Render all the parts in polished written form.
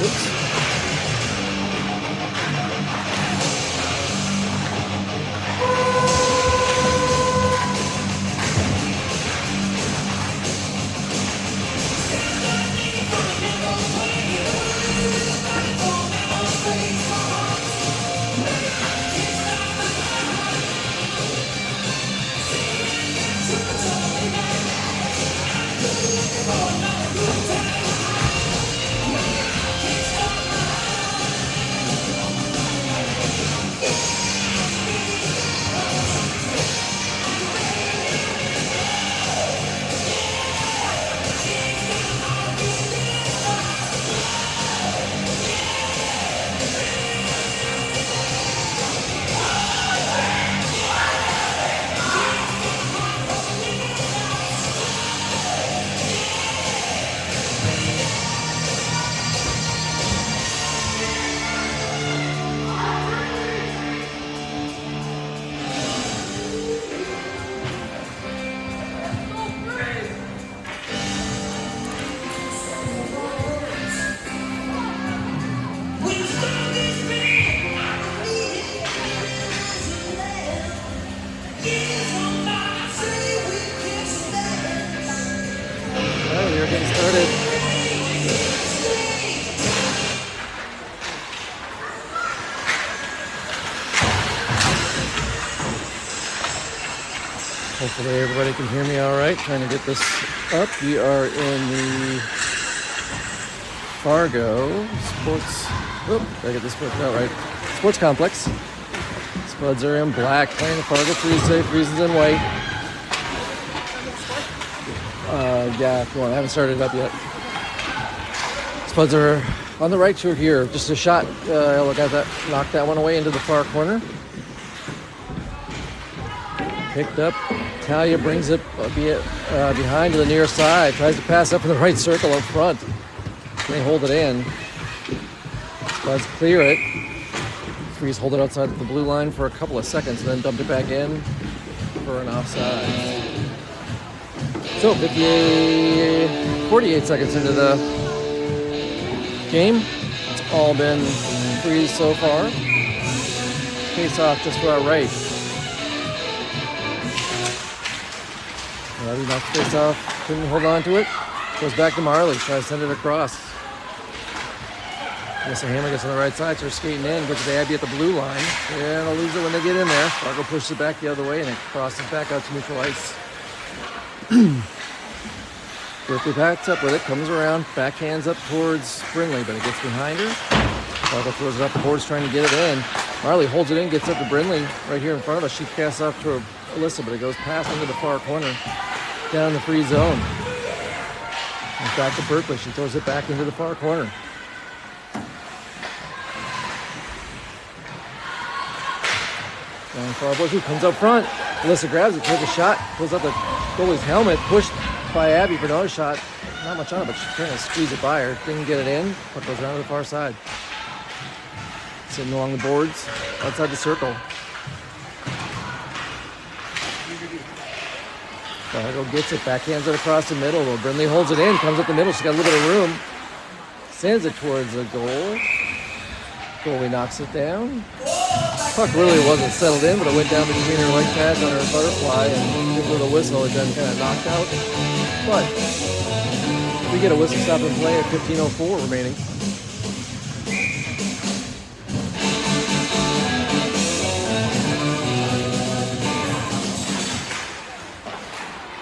Oops. Alright, we're getting started. Hopefully everybody can hear me all right. Trying to get this up. We are in the Fargo Sports. Gotta get this worked out right. Sports Complex. Spuds are in black, playing the Fargo Safe Reasons in white. Yeah, if you want. I haven't started it up yet. Spuds are on the right shoot here. Just a shot. Look at that. Knocked that one away into the far corner. Picked up. Talia brings it behind to the near side. Tries to pass up in the right circle up front. They hold it in. Spuds clear it. Freeze hold it outside the blue line for a couple of seconds and then dumped it back in for an offside. So 48 seconds into the game. It's all been freeze so far. Face off just to our right. He knocks the face off, couldn't hold on to it. Goes back to Marley, tries to send it across. Melissa Hammer gets on the right side, starts skating in, gets to Abby at the blue line. And they'll lose it when they get in there. Fargo pushes it back the other way and it crosses back out to neutral ice. Berkeley backs up with it, comes around, backhands up towards Brindley, but it gets behind her. Fargo throws it up the boards trying to get it in. Marley holds it in, gets up to Brindley right here in front of us. She casts off to Alyssa, but it goes past into the far corner, down in the free zone. And back to Berkeley. She throws it back into the far corner. And Fargo comes up front. Alyssa grabs it, takes a shot, pulls out the goalie's helmet, pushed by Abby for another shot. Not much on it, but she's trying to squeeze it by her. Didn't get it in, but goes around to the far side. Sitting along the boards, outside the circle. Fargo gets it, backhands it across the middle. Well, Brindley holds it in, comes up the middle. She's got a little bit of room. Sends it towards the goal. Goalie knocks it down. Puck really wasn't settled in, but it went down between her leg pads on her butterfly and with a whistle, it then kind of knocked out. But we get a whistle stop and play at 15:04 remaining.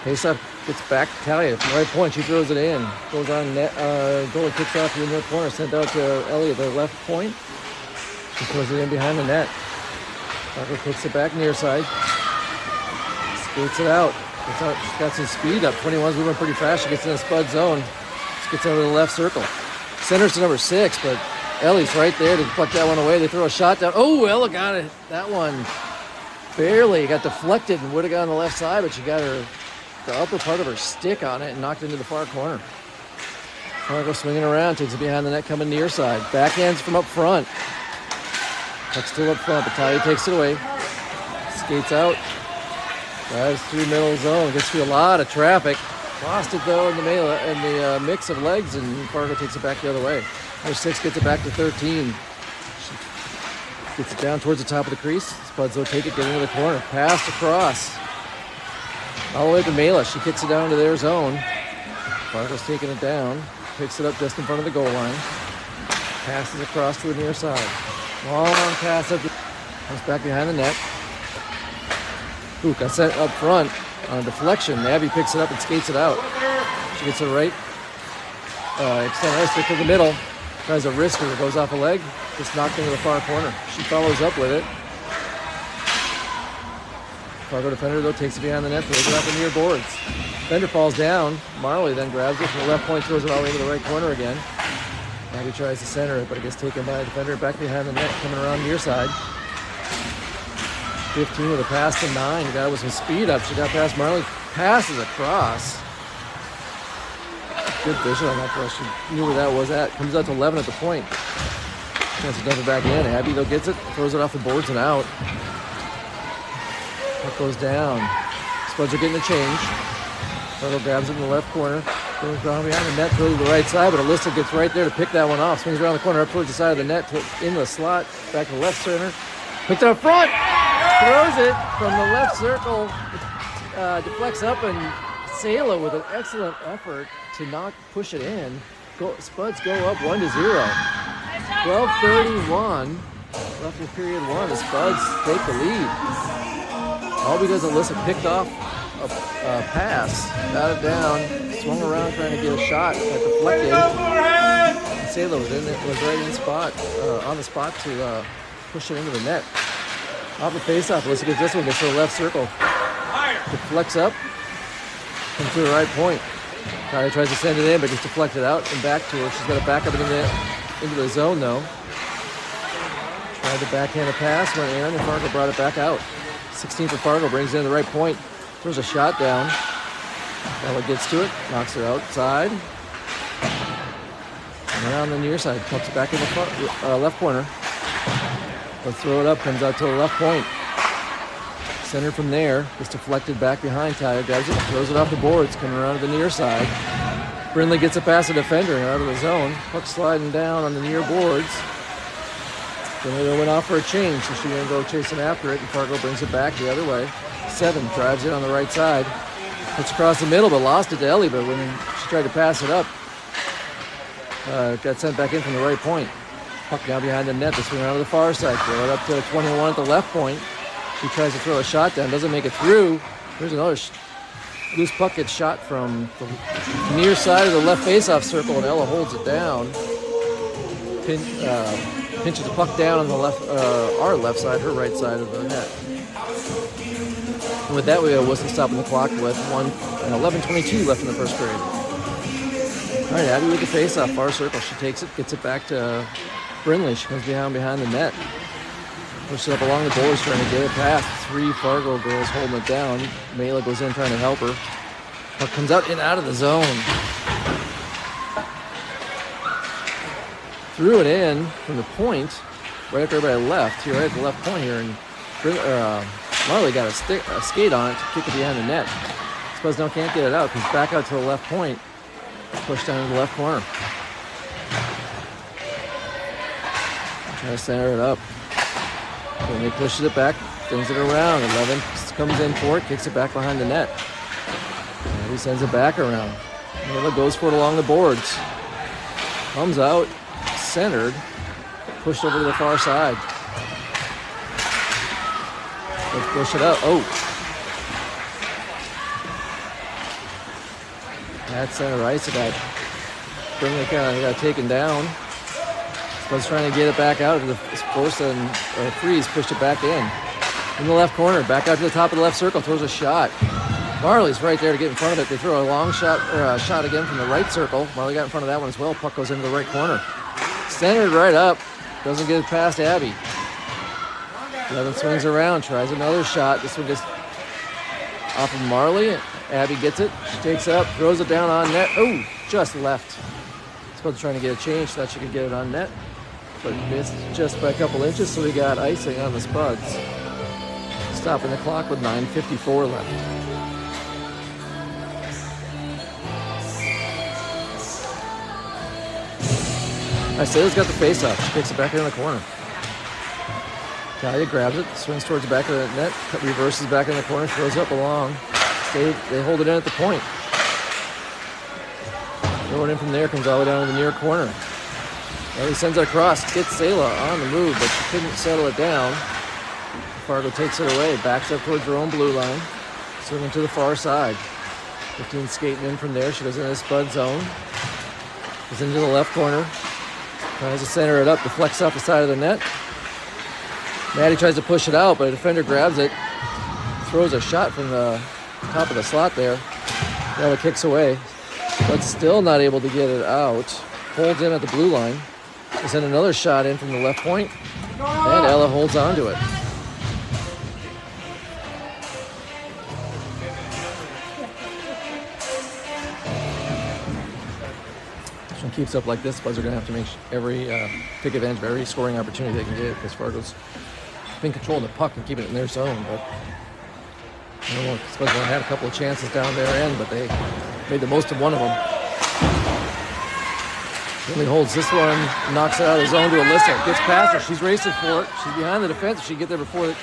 Face-up gets back to Talia from the right point. She throws it in. Goes on net. Goalie kicks off to the near corner. Sent out to Ellie at the left point. She throws it in behind the net. Fargo kicks it back near side. Skates it out. She's got some speed up. 21's moving pretty fast. She gets in the Spud zone. She gets out of the left circle. Centers to number 6, but Ellie's right there to pluck that one away. They throw a shot down. Oh, Ella got it. That one barely got deflected and would have gone on the left side, but she got the upper part of her stick on it and knocked it into the far corner. Fargo swinging around, takes it behind the net, coming near side. Backhands from up front. Puck's still up front, but Talia takes it away. Skates out. Drives through middle zone. Gets through a lot of traffic. Lost it though in the mix of legs, and Fargo takes it back the other way. Number 6 gets it back to 13. She gets it down towards the top of the crease. Spuds will take it, get into the corner. Pass across. All the way to Mela. She kicks it down to their zone. Fargo's taking it down. Picks it up just in front of the goal line. Passes across to the near side. Long pass up. Comes back behind the net. Ooh, got sent up front on a deflection. Abby picks it up and skates it out. She gets it right. Extend ice to the middle. Tries a wrist because it goes off a leg. Just knocked into the far corner. She follows up with it. Fargo defender, though, takes it behind the net, throws it up the near boards. Defender falls down. Marley then grabs it from the left point, throws it all the way to the right corner again. Abby tries to center it, but it gets taken by the defender back behind the net, coming around near side. 15 with a pass to 9. The guy with some speed up. She got past Marley. Passes across. Good vision on that cross. She knew where that was at. Comes out to 11 at the point. Chance to dump it back in. Abby, though, gets it. Throws it off the boards and out. Puck goes down. Spuds are getting a change. Fargo grabs it in the left corner. Goes down behind the net, throws to the right side, but Alyssa gets right there to pick that one off. Swings around the corner up towards the side of the net, in the slot, back to the left center. Picked it up front. Throws it from the left circle. Deflects up, and Sela with an excellent effort to push it in. Spuds go up 1-0. 12:31 left in period 1. The Spuds take the lead. All because Alyssa picked off a pass, got it down, swung around trying to get a shot, got deflected. And Sela was right in spot, on the spot to push it into the net. Off the face-off, Alyssa gets this one, gets to the left circle. Deflects up, comes to the right point. Tyler tries to send it in, but gets deflected out and back to her. She's got to back up into the zone, though. Tried to backhand a pass, went in, and Fargo brought it back out. 16 for Fargo, brings it in the right point. Throws a shot down. Ella gets to it, knocks her outside. And around the near side, pumps it back in the left corner. Let's throw it up, comes out to the left point. Centered from there, gets deflected back behind Tyler, grabs it, throws it off the boards, coming around to the near side. Brindley gets it past the defender and out of the zone. Puck sliding down on the near boards. Brindley went off for a change, so she didn't go chasing after it, and Fargo brings it back the other way. 7 drives it on the right side. Puts across the middle, but lost it to Ellie, but when she tried to pass it up, got sent back in from the right point. Puck down behind the net, they swing around to the far side, throw it up to 21 at the left point. She tries to throw a shot down, doesn't make it through. There's another loose puck gets shot from the near side of the left face-off circle, and Ella holds it down. Pinches the puck down on the left, our left side, her right side of the net. And with that, we wasn't stopping the clock with 11:22 left in the first period. All right, Abby with the face-off, far circle. She takes it, gets it back to Brindley. She comes behind the net. Pushes it up along the boards, trying to get it past. 3 Fargo girls holding it down. Mela goes in trying to help her. Puck comes out and out of the zone. Threw it in from the point right after everybody left. Here, right at the left point here, and Marley got a skate on it to kick it behind the net. Spuds now can't get it out. Comes back out to the left point. Pushed down to the left corner. Try to center it up. Then he pushes it back, things it around. 11 comes in for it, kicks it back behind the net. And he sends it back around. Mela goes for it along the boards. Comes out, centered, pushed over to the far side. Let's push it up. Oh. That's center ice. It got Brindley got taken down. Spuds trying to get it back out to the force, and Freeze pushed it back in the left corner, back out to the top of the left circle, throws a shot. Marley's right there to get in front of it. They throw a long shot, or a shot again from the right circle. Marley got in front of that one as well. Puck goes into the right corner. Centered right up, doesn't get it past Abby. 11 swings around, tries another shot. This one gets off of Marley. Abby gets it, she takes it up, throws it down on net. Oh, just left. Spuds trying to get a change so that she could get it on net, but missed just by a couple inches, so we got icing on the Spuds. Stopping the clock with 9:54 left. All Isaiah's got the face off. She kicks it back in the corner. Talia grabs it, swings towards the back of the net, reverses back in the corner, throws up along. They hold it in at the point. Throw it in from there, comes all the way down to the near corner. Ellie sends it across, gets Sayla on the move, but she couldn't settle it down. Fargo takes it away, backs up towards her own blue line, swinging to the far side. 15 skating in from there. She goes into the Spud zone. Goes into the left corner. Tries to center it up, deflects off the side of the net. Maddie tries to push it out, but a defender grabs it, throws a shot from the top of the slot there. Ella kicks away, but still not able to get it out. Holds in at the blue line. They send another shot in from the left point, and Ella holds on to it. This one keeps up like this. Spuds are going to have to make take advantage of every scoring opportunity they can get, because Fargo's been controlling the puck and keeping it in their zone. But I don't know, Spuds had a couple of chances down their end, but they made the most of one of them. Really holds this one, knocks it out of the zone to Alyssa. Gets past her. She's racing for it. She's behind the defense. She can get there before it.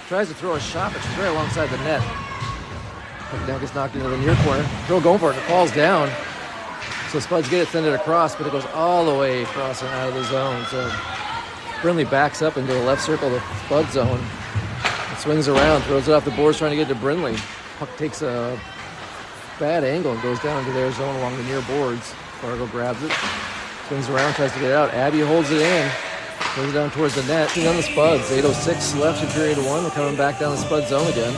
Tries to throw a shot, but she's right alongside the net. Puck now gets knocked into the near corner. Girl going for it. It falls down. So Spuds get it, send it across, but it goes all the way across and out of the zone. So Brindley backs up into the left circle, the Spud zone. It swings around, throws it off the boards, trying to get to Brindley. Puck takes a bad angle and goes down into their zone along the near boards. Fargo grabs it, swings around, tries to get it out. Abby holds it in, goes down towards the net. She's on the Spuds. 8:06 left in period one. We're coming back down the Spud zone again.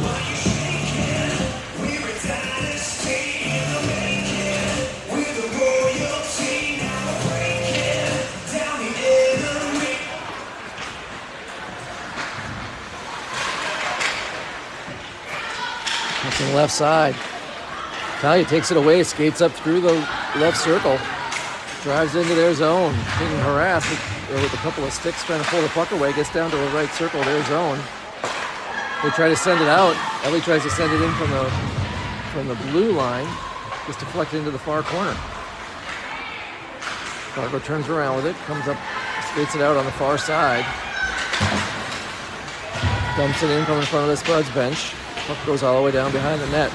On the left side. Talia takes it away, skates up through the left circle, drives into their zone, getting harassed with a couple of sticks trying to pull the puck away, gets down to the right circle, their zone. They try to send it out. Ellie tries to send it in from the blue line, gets deflected into the far corner. Fargo turns around with it, comes up, skates it out on the far side, dumps it in from in front of the Spuds bench. Puck goes all the way down behind the net.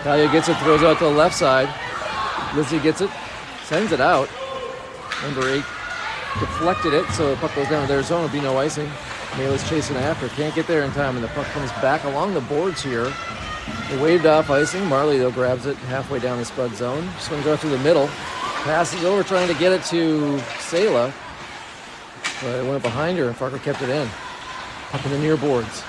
Talia gets it, throws it out to the left side. Lizzie gets it, sends it out. Number 8 deflected it, so the puck goes down to their zone. It'll be no icing. Mayla's chasing after, can't get there in time, and the puck comes back along the boards here. They waved off icing. Marley, though, grabs it halfway down the Spud zone. Swings out through the middle. Passes over, trying to get it to Sayla. But it went behind her, and Fargo kept it in. Puck in the near boards.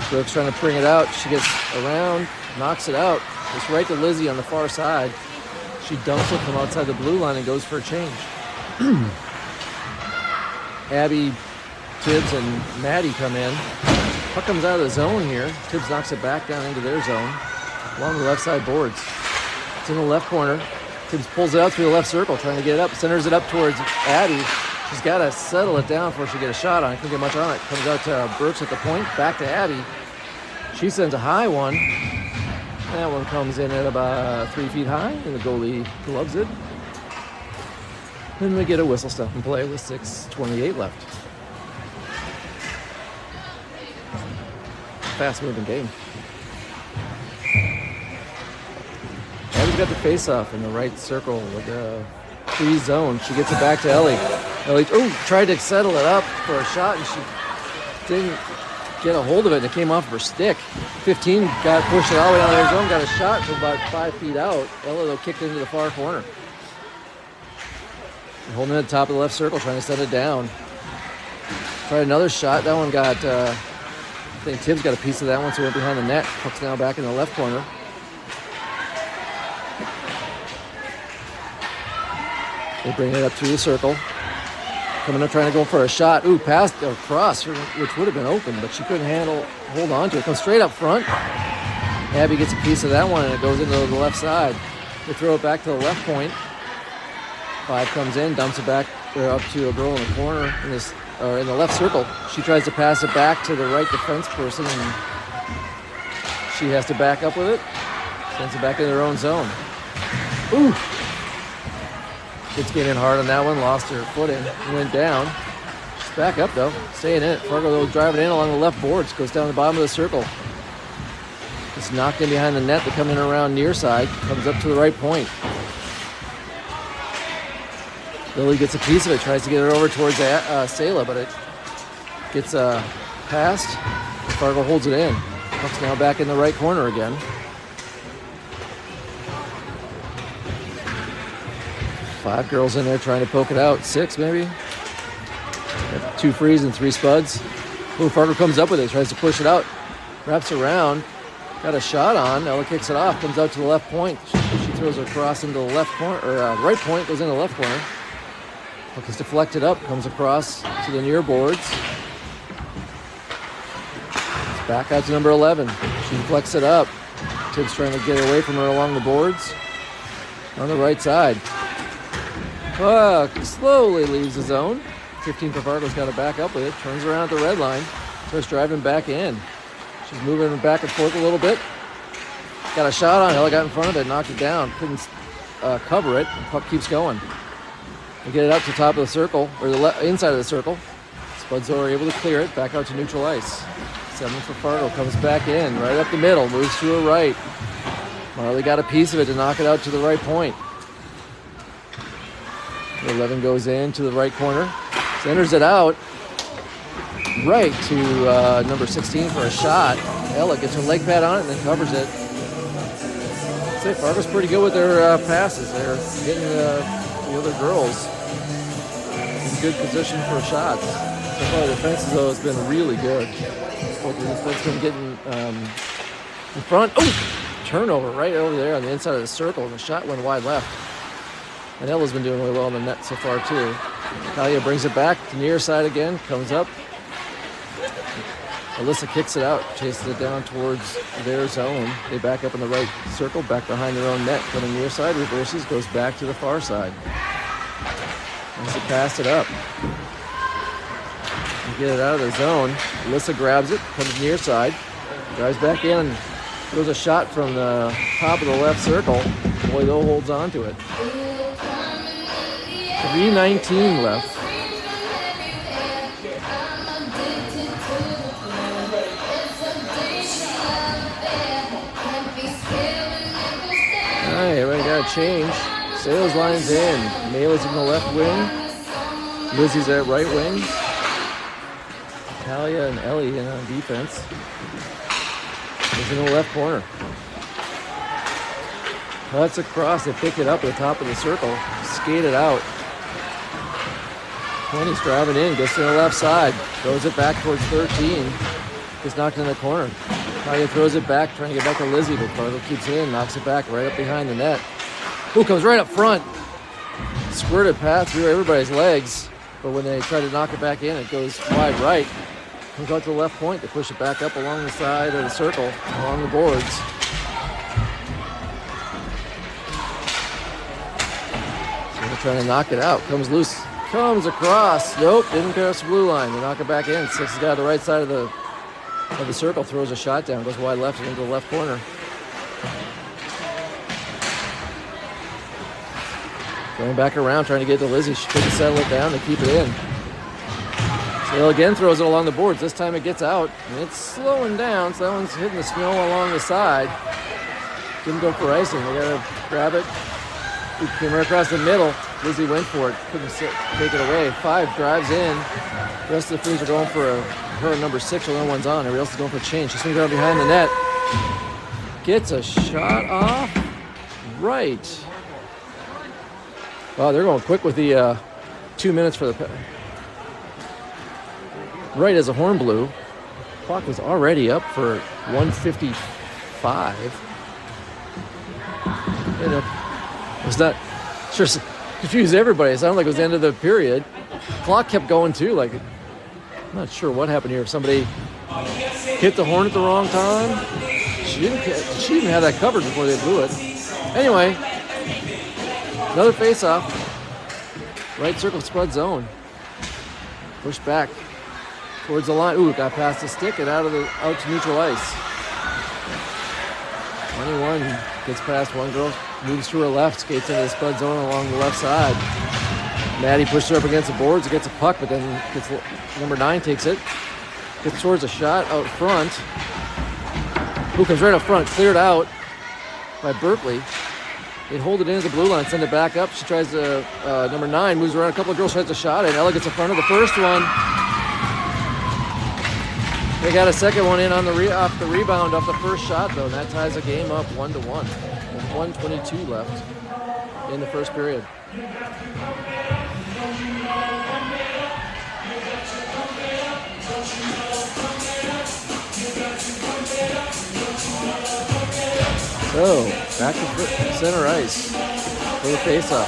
Brooks trying to bring it out. She gets around, knocks it out. It's right to Lizzie on the far side. She dumps it from outside the blue line and goes for a change. Abby, Tibbs, and Maddie come in. Puck comes out of the zone here. Tibbs knocks it back down into their zone along the left side boards. It's in the left corner. Tibbs pulls it out through the left circle, trying to get it up. Centers it up towards Abby. She's got to settle it down before she get a shot on it. Can't get much on it. Comes out to Brooks at the point. Back to Abby. She sends a high one. That one comes in at about 3 feet high, and the goalie gloves it. Then we get a whistle stop and play with 6:28 left. Fast-moving game. Abby's got the face-off in the right circle with the free zone. She gets it back to Ellie. Ellie tried to settle it up for a shot, and she didn't get a hold of it, and it came off of her stick. 15 got pushed it all the way down to their zone, got a shot from about 5 feet out. Ella, though, kicked it into the far corner. They're holding it at the top of the left circle, trying to set it down. Tried another shot. That one got, I think Tibbs got a piece of that one, so it went behind the net. Puck's now back in the left corner. They bring it up through the circle. Coming up, trying to go for a shot. Past or cross, which would have been open, but she couldn't hold on to it. Comes straight up front. Abby gets a piece of that one, and it goes into the left side. They throw it back to the left point. 5 comes in, dumps it back up to a girl in the corner in the left circle. She tries to pass it back to the right defense person, and she has to back up with it. Sends it back in their own zone. Kids came in hard on that one, lost her footing, went down. She's back up though, staying in it. Fargo though driving in along the left boards, goes down the bottom of the circle. It's knocked in behind the net. They're coming around near side, comes up to the right point. Lily gets a piece of it, tries to get it over towards Sayla, but it gets passed. Fargo holds it in. Puck's now back in the right corner again. 5 girls in there trying to poke it out. 6 maybe. Got 2 frees and 3 spuds. Ooh, Fargo comes up with it, tries to push it out. Wraps around. Got a shot on. Ella kicks it off. Comes out to the left point. She throws it across into the left corner, or right point, goes into the left corner. Puck is deflected up. Comes across to the near boards. It's back out to number 11. She deflects it up. Tibbs trying to get away from her along the boards. On the right side. Puck slowly leaves the zone. 15 for Fargo's got to back up with it. Turns around at the red line. Starts driving back in. She's moving back and forth a little bit. Got a shot on. Ella got in front of it, knocked it down. Couldn't cover it. Puck keeps going. They get it up to the top of the circle, or the inside of the circle. Spuds are able to clear it. Back out to neutral ice. 7 for Fargo. Comes back in, right up the middle. Moves to her right. Marley got a piece of it to knock it out to the right point. 11 goes in to the right corner. Centers it out. Right to number 16 for a shot. Ella gets her leg pad on it and then covers it. I'd say Fargo's pretty good with their passes. They're getting the other girls in good position for shots. So far the defense though has been really good. Both the defense been getting in front. Oh! Turnover right over there on the inside of the circle, and the shot went wide left. And Ella's been doing really well in the net so far too. Talia brings it back to near side again, comes up. Alyssa kicks it out, chases it down towards their zone. They back up in the right circle, back behind their own net. Coming near side, reverses, goes back to the far side. Alyssa passed it up. And get it out of the zone. Alyssa grabs it, comes near side, drives back in, and throws a shot from the top of the left circle. Boy, though, holds on to it. 3:19 left. All right, everybody got a change. Sales line's in. Mayla's in the left wing. Lizzie's at right wing. Talia and Ellie in on defense. Is in the left corner. Cuts across. They pick it up at the top of the circle. Skate it out. 20's driving in. Gets to the left side. Throws it back towards 13. Gets knocked in the corner. Talia throws it back, trying to get back to Lizzie, but Fargo keeps it in, knocks it back right up behind the net. Ooh, comes right up front. Squirted past through everybody's legs, but when they try to knock it back in, it goes wide right. Comes out to the left point. They push it back up along the side of the circle, along the boards. So they're trying to knock it out. Comes loose. Comes across. Nope, didn't cross the blue line. They knock it back in. 6 has got the right side of the circle, throws a shot down, goes wide left and into the left corner. Going back around, trying to get to Lizzie. She couldn't settle it down to keep it in. Sale again throws it along the boards. This time it gets out, and it's slowing down, so that one's hitting the snow along the side. Didn't go for icing. They gotta grab it. It came right across the middle. Lizzie went for it. Couldn't take it away. 5 drives in. The rest of the frees are going for her number 6. The only one's on. Everybody else is going for a change. She swings around behind the net. Gets a shot off. Right. Wow, they're going quick with the 2 minutes for the... Right as the horn blew. Clock was already up for 1:55. You know, it was not... Sure, confused everybody. It sounded like it was the end of the period. Clock kept going too. Like, I'm not sure what happened here. If somebody hit the horn at the wrong time. She didn't even have that covered before they blew it. Anyway, another face-off. Right circle spread zone. Push back towards the line. Ooh, got past the stick and out to neutral ice. 21 gets past one girl, moves to her left, skates into the spud zone along the left side. Maddie pushes her up against the boards, gets a puck, but then gets number 9 takes it. Gets towards a shot out front. Who comes right up front, cleared out by Berkeley. They hold it into the blue line, send it back up. She tries to, number 9 moves around a couple of girls, tries a shot, and Ella gets in front of the first one. They got a second one in on off the rebound off the first shot, though, and that ties the game up 1-1. With 1:22 left in the first period. So, back to center ice for the faceoff.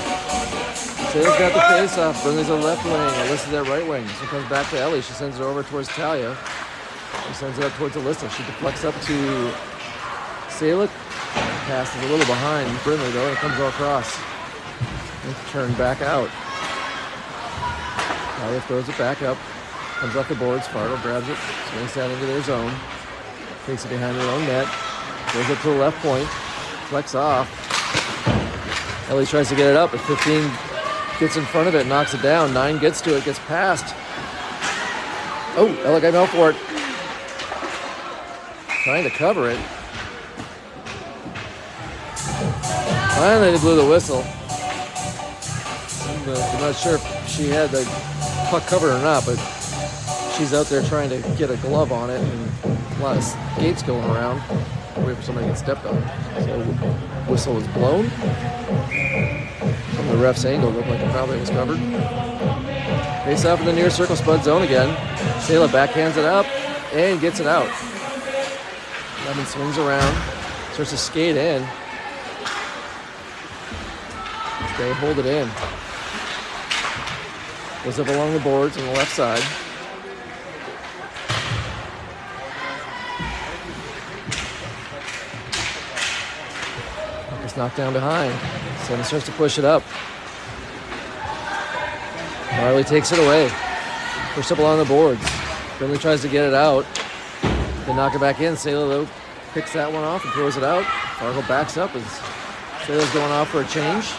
Taylor's got the faceoff, Brinley's on the left wing, Alyssa's at right wing. So it comes back to Ellie, she sends it over towards Talia. She sends it up towards Alyssa. She deflects up to Salick. Pass is a little behind Brinley though, and it comes all across. And turned back out. Talia throws it back up, comes off the boards, Fargo grabs it, swings that into their zone, takes it behind their own net. Goes up to the left point, flex off. Ellie tries to get it up, but 15 gets in front of it, knocks it down. 9 gets to it, gets past. Oh, Ella got out for it. Trying to cover it. Finally, they blew the whistle. I'm not sure if she had the puck covered or not, but she's out there trying to get a glove on it, and a lot of skates going around. Wait for somebody to get stepped on. So whistle was blown. From the ref's angle, looked like it probably was covered. Face off in the near circle, Spud zone again. Sayla backhands it up and gets it out. Lemon swings around, starts to skate in. They hold it in. Goes up along the boards on the left side. Knocked down behind. Seven starts to push it up. Marley takes it away. Pushed up along the boards. Brinley tries to get it out. They knock it back in. Sayla though picks that one off and throws it out. Fargo backs up as Sayla's going off for a change.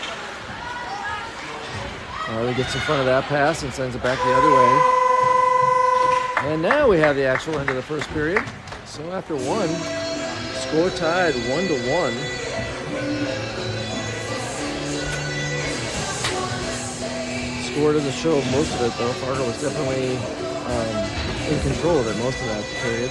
Marley gets in front of that pass and sends it back the other way. And now we have the actual end of the first period. So after one, score tied 1-1. Score doesn't show most of it though. Fargo was definitely in control of it most of that period.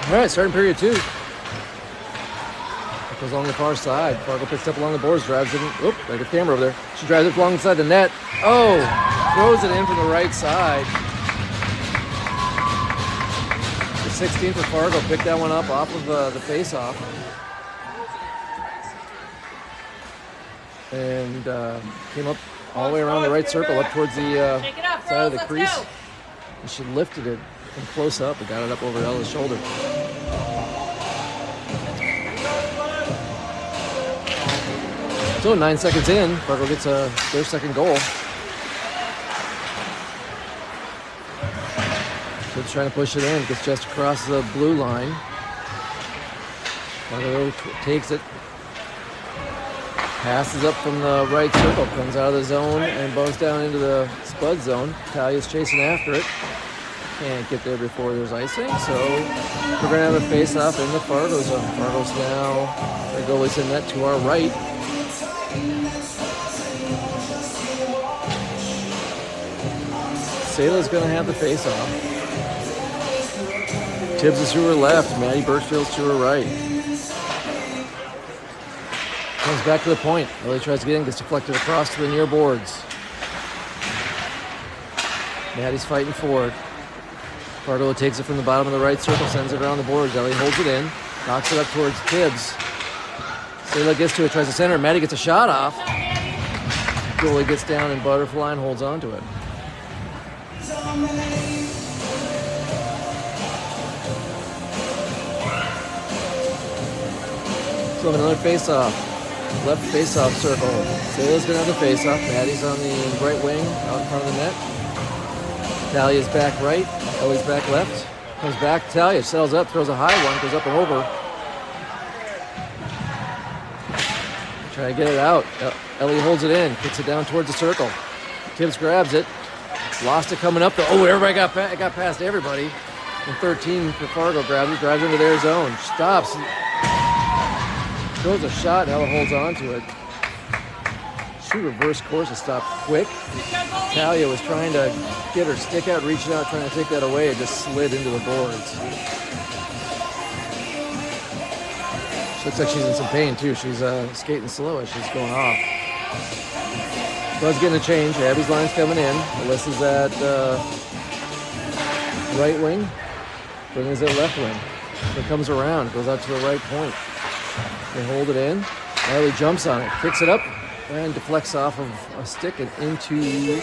All right, starting period 2. It goes along the far side. Fargo picks up along the boards, drives it in. Oop, I got the camera over there. She drives it alongside the net. Oh, throws it in from the right side. The 16th for Fargo picked that one up off of the face-off. And came up all the way around the right circle, up towards the side of the crease. And she lifted it from close up and got it up over Ella's shoulder. So 9 seconds in, Fargo gets their second goal. Tibbs trying to push it in, gets just across the blue line. Fargo takes it, passes up from the right circle, comes out of the zone and bounces down into the Spuds zone. Talia's chasing after it. Can't get there before there's icing, so we're going to have a face-off in the Fargo zone. Fargo's now, the goalie's in net to our right. Sayla's going to have the face-off. Tibbs is to her left. Maddie Birchfield's to her right. Comes back to the point. Ellie tries to get in, gets deflected across to the near boards. Maddie's fighting for it. Fargo takes it from the bottom of the right circle, sends it around the boards. Ellie holds it in, knocks it up towards Tibbs. Sayla gets to it, tries to center. Maddie gets a shot off. Goalie gets down and butterfly and holds on to it. So another face-off. Left face-off circle. Sayla's going to have the face-off. Maddie's on the right wing, out in front of the net. Talia's back right. Ellie's back left. Comes back. Talia settles up, throws a high one, goes up and over. Try to get it out. Ellie holds it in, kicks it down towards the circle. Tibbs grabs it. Lost it coming up. Oh, everybody got past everybody. And 13 for Fargo grabs it, drives into their zone. Stops. Throws a shot. Ella holds on to it. She reversed course and stopped quick. Talia was trying to get her stick out, reaching out, trying to take that away. It just slid into the boards. She looks like she's in some pain too. She's skating slow as she's going off. Bud's getting a change. Abby's line's coming in. Alyssa's at right wing. Brittany's at left wing. It comes around, goes out to the right point. They hold it in. Ellie jumps on it, kicks it up, and deflects off of a stick and into the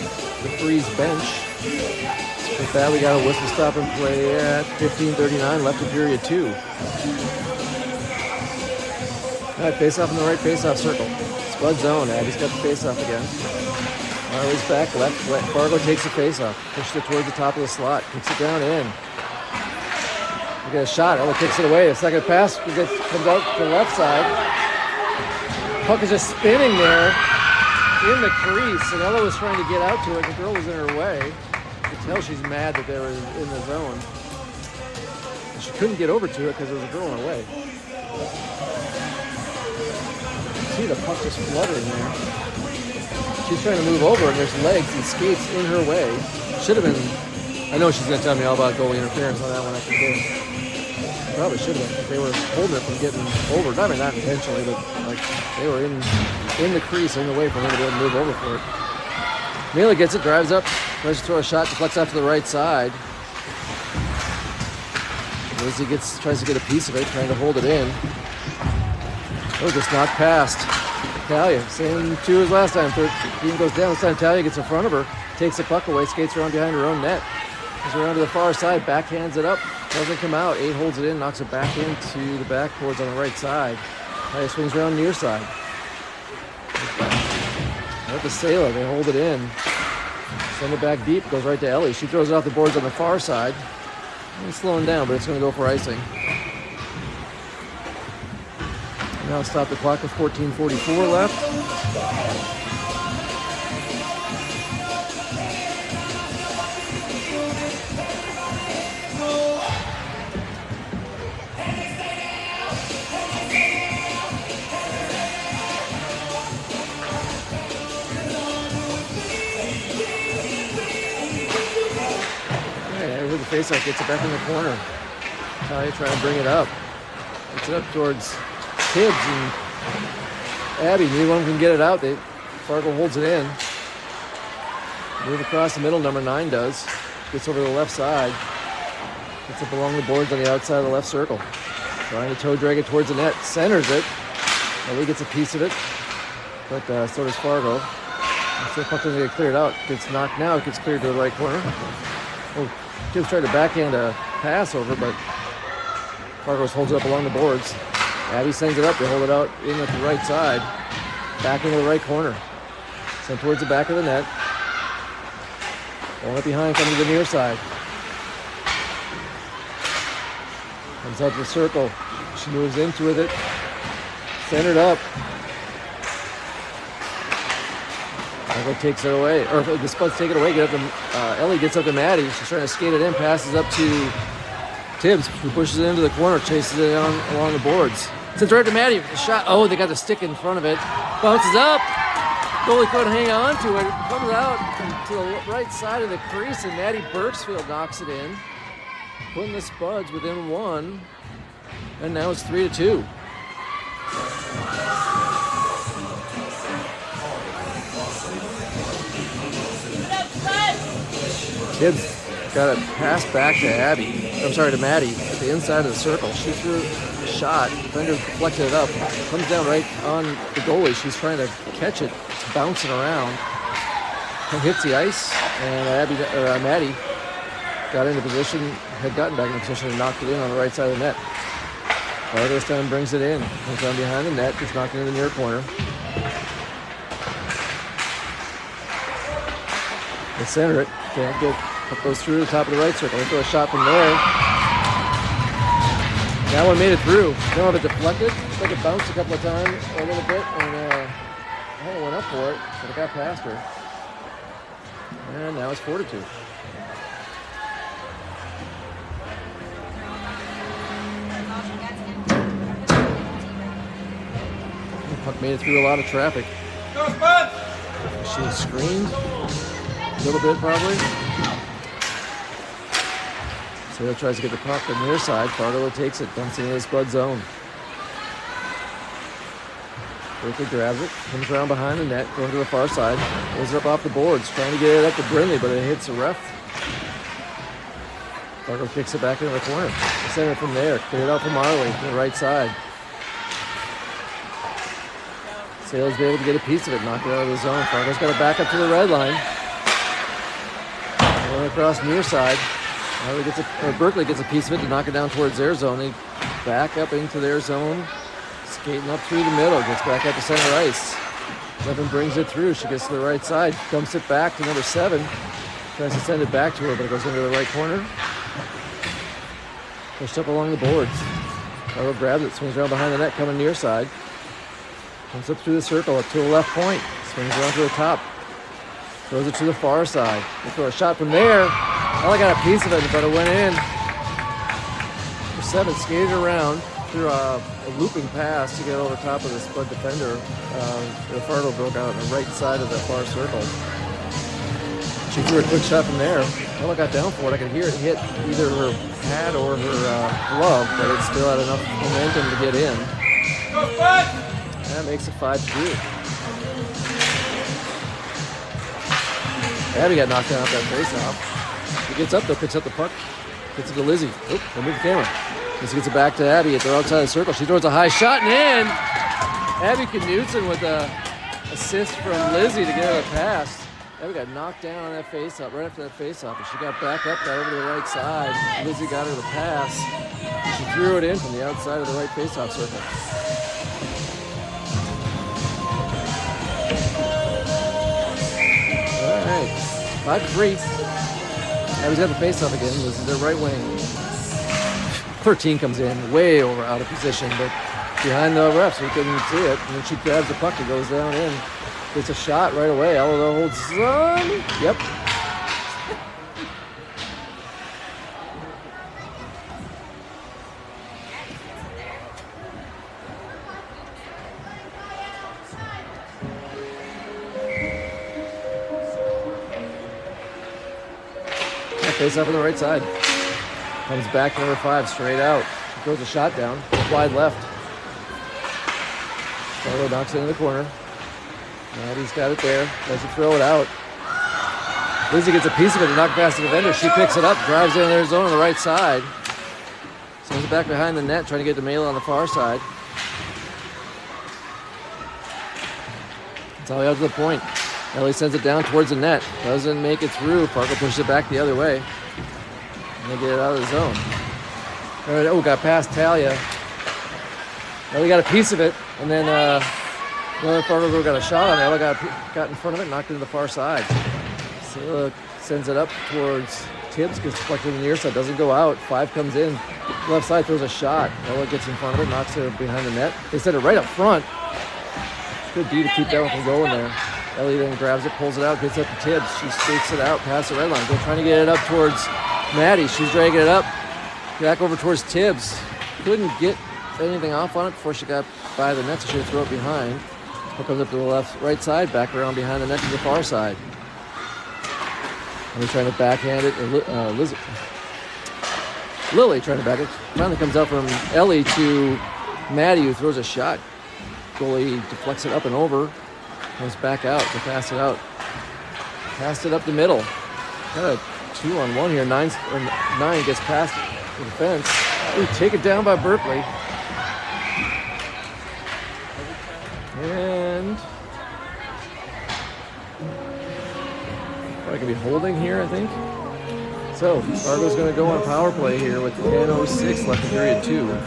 Freeze bench. With that, we got a whistle stop and play at 15:39 left in period 2. All right, face off in the right face-off circle. Spud zone. Abby's got the face-off again. Marley's back left. Fargo takes the face-off. Pushes it towards the top of the slot. Kicks it down in. We get a shot. Ella kicks it away. The second pass comes out to the left side. Puck is just spinning there in the crease, and Ella was trying to get out to it. The girl was in her way. You can tell she's mad that they were in the zone. And she couldn't get over to it because there was a girl in her way. See the puck just fluttering there. She's trying to move over, and there's legs and skates in her way. Should have been. I know she's going to tell me all about goalie interference on that one after the game. Probably should have been. They were holding it from getting over. I mean, not intentionally, but like they were in the crease, in the way for him to be able to move over for it. Mila gets it, drives up, tries to throw a shot, deflects out to the right side. Lizzie tries to get a piece of it, trying to hold it in. Oh, just not past. Talia, same two as last time. 13 goes down. This time Talia gets in front of her, takes the puck away, skates around behind her own net. Goes around to the far side, backhands it up, doesn't come out. 8 holds it in, knocks it back into the backboards on the right side. Talia swings around near side. Right to Sayla, they hold it in. Send it back deep, goes right to Ellie. She throws it off the boards on the far side. It's slowing down, but it's going to go for icing. Now stop the clock with 14:44 left. Okay, the faceoff gets it back in the corner. Talia trying to bring it up. It's up towards Tibbs and Abby. Neither one can get it out. Fargo holds it in. Move across the middle, number 9 does. Gets over to the left side. Gets up along the boards on the outside of the left circle. Trying to toe drag it towards the net. Centers it. Ellie gets a piece of it. But so does Fargo. So the puck doesn't get cleared out. Gets knocked now. It gets cleared to the right corner. Oh, Tibbs tried to backhand a pass over, but Fargo holds it up along the boards. Abby sends it up. They hold it out in at the right side. Back into the right corner. Sent towards the back of the net. Pulling it behind, coming to the near side. Comes out to the circle. She moves into it. Centered up. Fargo takes it away. Or the Spuds take it away. Ellie gets up to Maddie. She's trying to skate it in. Passes up to Tibbs, who pushes it into the corner. Chases it along the boards. Sends right to Maddie. The shot. Oh, they got the stick in front of it. Bounces up. Goalie couldn't hang on to it. It comes out to the right side of the crease, and Maddie Burksfield knocks it in, putting the Spuds within 1. And now it's 3-2. Tibbs got a pass back to Maddie at the inside of the circle. She threw a shot. Defender deflected it up. Comes down right on the goalie. She's trying to catch it. It's bouncing around. And hits the ice. And Maddie got into position, had gotten back in position and knocked it in on the right side of the net. Fargo this time brings it in. Comes down behind the net. Gets knocked into the near corner. They center it. Can't get. Puck goes through the top of the right circle. They throw a shot from there. That one made it through. Don't have it deflected. Looks like it bounced a couple of times, a little bit, and went up for it, but it got past her. And now it's 4-2. The puck made it through a lot of traffic. She screened a little bit, probably. Sale tries to get the puck on the near side. Fargo takes it, dumps it into the Spud zone. Berkeley grabs it, comes around behind the net, going to the far side, pulls it up off the boards, trying to get it up to Brindley, but it hits the ref. Fargo kicks it back into the corner. Center from there, cleared out from Marley to the right side. Sale's able to get a piece of it, knock it out of the zone. Fargo's got to back up to the red line. Going across near side. Berkeley gets a piece of it to knock it down towards their zone. They back up into their zone, skating up through the middle, gets back up to center ice. Levin brings it through. She gets to the right side, dumps it back to number 7. Tries to send it back to her, but it goes into the right corner. Pushed up along the boards. Fargo grabs it, swings around behind the net, coming near side. Comes up through the circle, up to the left point. Swings around to the top. Throws it to the far side. They throw a shot from there. I got a piece of it, but it went in. Number 7 skated around through a looping pass to get over top of the Spud defender. The Fargo broke out on the right side of the far circle. She threw a quick shot from there. I got down for it. I could hear it hit either her pad or her glove, but it still had enough momentum to get in. That makes it 5-2. Abby got knocked down off that face-off. He gets up though, picks up the puck, gets it to Lizzie. Oop, they move the camera. Lizzie gets it back to Abby at the outside of the circle. She throws a high shot and in. Abby Knudsen with a assist from Lizzie to get her a pass. Abby got knocked down on that face-off, right after that face-off, and she got back up, got over to the right side. Lizzie got her the pass. She threw it in from the outside of the right face-off circle. All right, 5-3. Abby's got the face-off again. This is their right wing. 13 comes in, way over out of position, but behind the refs, we couldn't see it. And then she grabs the puck and goes down in. Gets a shot right away. Alado holds on. Yep. Face up on the right side. Comes back to number 5, straight out. She throws a shot down, wide left. Fargo knocks it in the corner. Maddie's got it there. Doesn't throw it out. Lizzie gets a piece of it to knock past the defender. She picks it up, drives in their zone on the right side. Sends it back behind the net, trying to get the Mela on the far side. That's all the way out to the point. Ellie sends it down towards the net. Doesn't make it through. Fargo pushes it back the other way. And they get it out of the zone. Oh, got past Talia. Ellie got a piece of it. And then another Fargo girl got a shot on it. Ellie got in front of it, knocked it to the far side. So sends it up towards Tibbs, gets deflected to the near side, doesn't go out. 5 comes in, left side throws a shot. Ella gets in front of it, knocks it behind the net. They set it right up front. Good D to keep that one from going there. Ellie then grabs it, pulls it out, gets up to Tibbs. She skates it out past the red line. They're trying to get it up towards Maddie. She's dragging it up, back over towards Tibbs. Couldn't get anything off on it before she got by the net, so she would throw it behind. It comes up to the right side, back around behind the net to the far side. And they're trying to backhand it. Lily trying to back it. Finally comes out from Ellie to Maddie, who throws a shot. Goalie deflects it up and over. Comes back out to pass it out. Passed it up the middle. Got a 2-on-1 here. 9 gets past the defense. Ooh, take it down by Berkeley. And I could be holding here, I think. So Fargo's going to go on power play here with 10:06 left in period 2.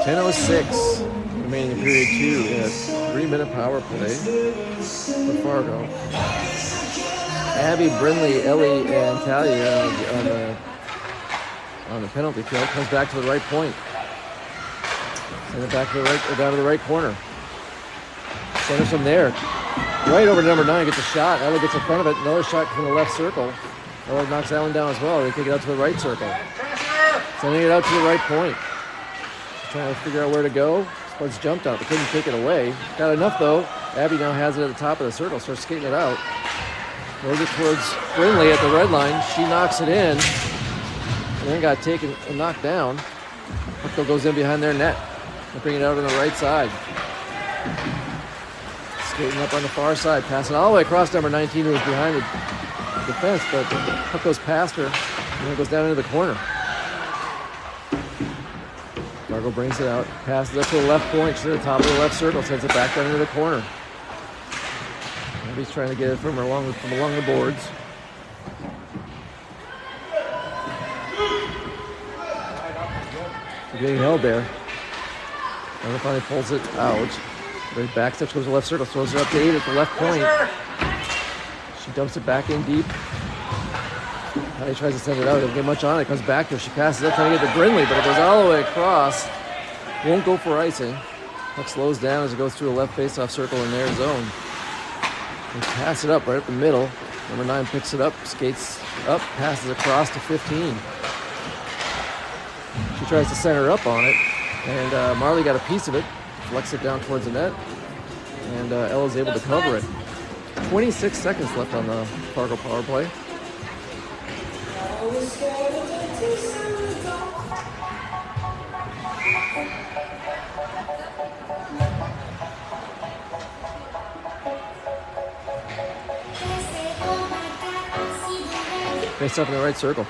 10:06 remaining in period 2 in a 3-minute power play for Fargo. Abby, Brindley, Ellie, and Talia on the penalty kill. Comes back to the right point. Send it back to the right, or down to the right corner. Centers from there. Right over to number 9, gets a shot. Ella gets in front of it. Another shot from the left circle. Ella knocks that one down as well. They take it out to the right circle. Sending it out to the right point. Trying to figure out where to go. Spuds jumped out, but couldn't take it away. Got enough though. Abby now has it at the top of the circle. Starts skating it out. Throws it towards Brindley at the red line. She knocks it in. And then got taken and knocked down. Puck goes in behind their net. They bring it out on the right side. Skating up on the far side. Passing all the way across number 19, who was behind the defense, but the puck goes past her and then goes down into the corner. Fargo brings it out. Passes up to the left point. She's at the top of the left circle. Sends it back down into the corner. He's trying to get it from along the boards. They're getting held there. And finally pulls it out. Right back steps, goes to the left circle, throws it up to 8 at the left point. She dumps it back in deep. He tries to send it out. Doesn't get much on it. Comes back to her. She passes up, trying to get to Brindley, but it goes all the way across. Won't go for icing. Puck slows down as it goes through a left faceoff circle in their zone. They pass it up right up the middle. Number 9 picks it up, skates up, passes across to 15. She tries to center up on it, and Marley got a piece of it, flex it down towards the net, and Ella's able to cover it. 26 seconds left on the Fargo power play. Face up in the right circle.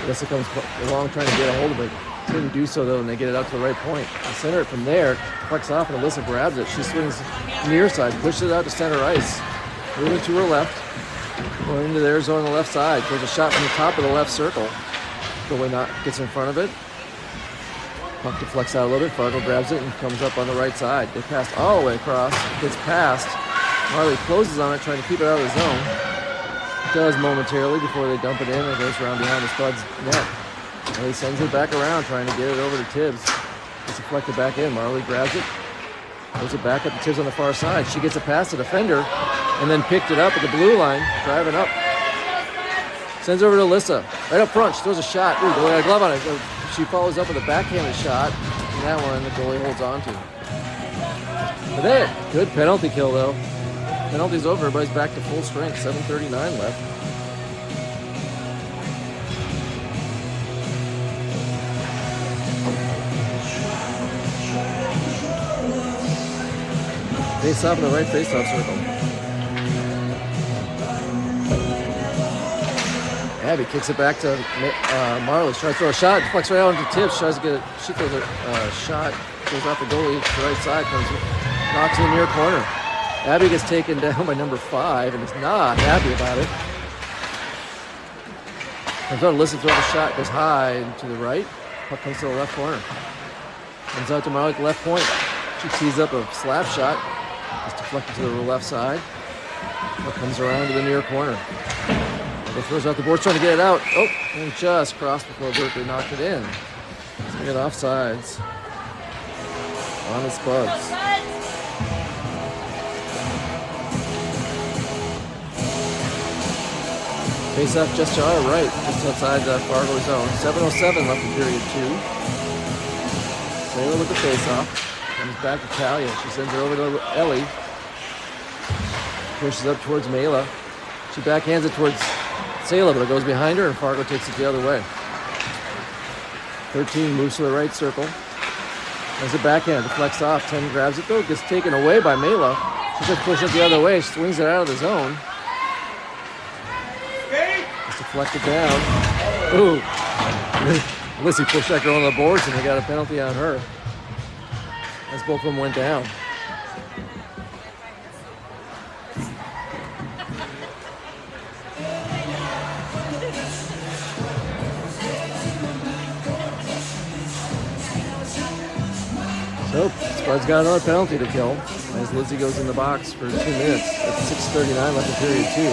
Alyssa comes along trying to get a hold of it. Couldn't do so though, and they get it out to the right point. They center it from there, flex off, and Alyssa grabs it. She swings near side, pushes it out to center ice. Moving to her left, going into their zone on the left side. There's a shot from the top of the left circle. Goalie gets in front of it. Puck deflects out a little bit. Fargo grabs it and comes up on the right side. They pass all the way across. Gets past. Marley closes on it, trying to keep it out of the zone. Does momentarily before they dump it in. It goes around behind the Spuds net. Marley sends it back around, trying to get it over to Tibbs. It's deflected back in. Marley grabs it. Throws it back up to Tibbs on the far side. She gets it past the defender and then picked it up at the blue line, driving up. Sends over to Alyssa. Right up front, she throws a shot. Ooh, got a glove on it. She follows up with a backhanded shot. And that one the goalie holds on to. But hey, good penalty kill though. Penalty's over, everybody's back to full strength, 7:39 left. Face off in the right face-off circle. Abby kicks it back to Marley. Tries to throw a shot. Deflects right out into Tibbs. Tries to get it. She throws a shot. Goes off the goalie to the right side. Knocks in the near corner. Abby gets taken down by number 5 and is not happy about it. Comes out to listen, throws a shot. Goes high and to the right. Puck comes to the left corner. Comes out to Marley at the left point. She tees up a slap shot. It's deflected to the left side. Puck comes around to the near corner. He throws out the board, trying to get it out. Oh, and just crossed before Berkeley knocked it in. So we get offsides on the Spuds. Face off just to our right, just outside the Fargo zone. 7:07 left in period 2. Sailor with the face off. Comes back to Talia. She sends it over to Ellie. Pushes up towards Mela. She backhands it towards Sailor, but it goes behind her, and Fargo takes it the other way. 13 moves to the right circle. There's a backhand, deflects off. 10 grabs it though, gets taken away by Mela. She just pushes it the other way, she swings it out of the zone. Just deflected down. Ooh. Lissy pushed that girl on the boards, and they got a penalty on her. As both of them went down. So, Spuds got another penalty to kill as Lizzie goes in the box for 2 minutes at 6:39 left in period 2.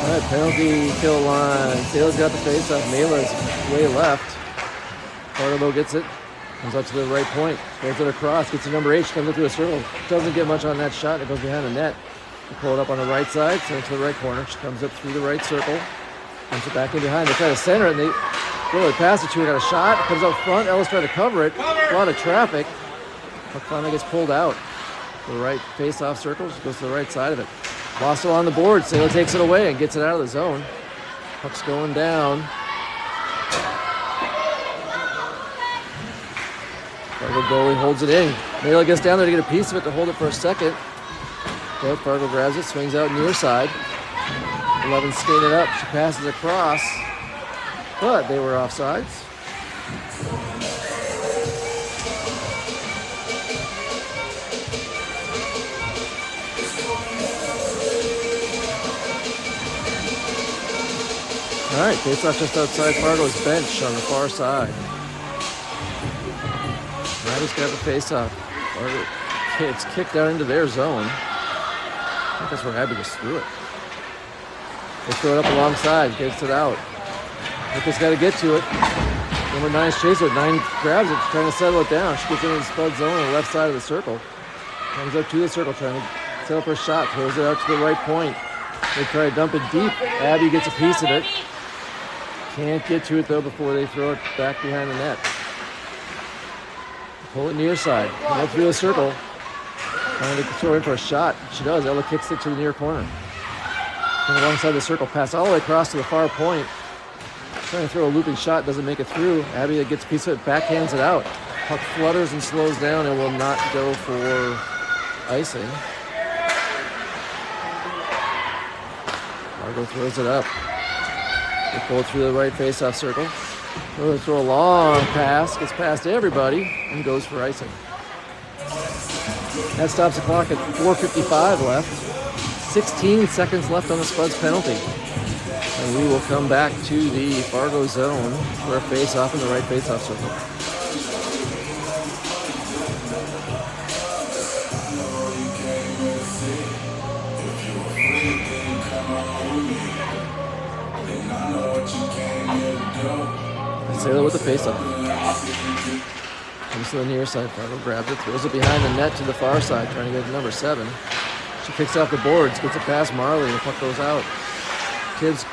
All right, penalty kill line. Sailor's got the face-off. Mela's way left. Fargo gets it. Comes up to the right point. Throws it across. Gets to number 8. She comes up to a circle. Doesn't get much on that shot. It goes behind the net. They pull it up on the right side. Send it to the right corner. She comes up through the right circle. Comes it back in behind. They try to center it, and they pass it to her. Got a shot. Comes out front. Ellis tried to cover it. A lot of traffic. Puck finally gets pulled out. The right face-off circle. She goes to the right side of it. Lost it on the board. Sailor takes it away and gets it out of the zone. Puck's going down. Fargo goalie holds it in. Mela gets down there to get a piece of it to hold it for a second. But Fargo grabs it, swings out near side. 11 skated up. She passes across. But they were offsides. All right, face-off just outside Fargo's bench on the far side. Abby's got the face-off. Fargo, it's kicked out into their zone. I think that's where Abby just threw it. They throw it up alongside, gets it out. Lucas got to get to it. Number 9's chasing it. 9 grabs it, trying to settle it down. She gets into the Spud zone on the left side of the circle. Comes up to the circle, trying to set up her shot. Throws it out to the right point. They try to dump it deep. Abby gets a piece of it. Can't get to it though before they throw it back behind the net. Pull it near side. Come up through the circle. Trying to throw in for a shot. She does. Ella kicks it to the near corner. Come alongside the circle. Pass all the way across to the far point. Trying to throw a looping shot. Doesn't make it through. Abby gets a piece of it. Backhands it out. Puck flutters and slows down and will not go for icing. Fargo throws it up. They pull it through the right face-off circle. Throw a long pass, gets past everybody, and goes for icing. That stops the clock at 4:55 left. 16 seconds left on the Spuds penalty. And we will come back to the Fargo zone for a face-off in the right face-off circle. Sailor with the face-off. Comes to the near side. Fargo grabs it, throws it behind the net to the far side, trying to get to number 7. She kicks off the boards, gets it past Marley, and the puck goes out. Tibbs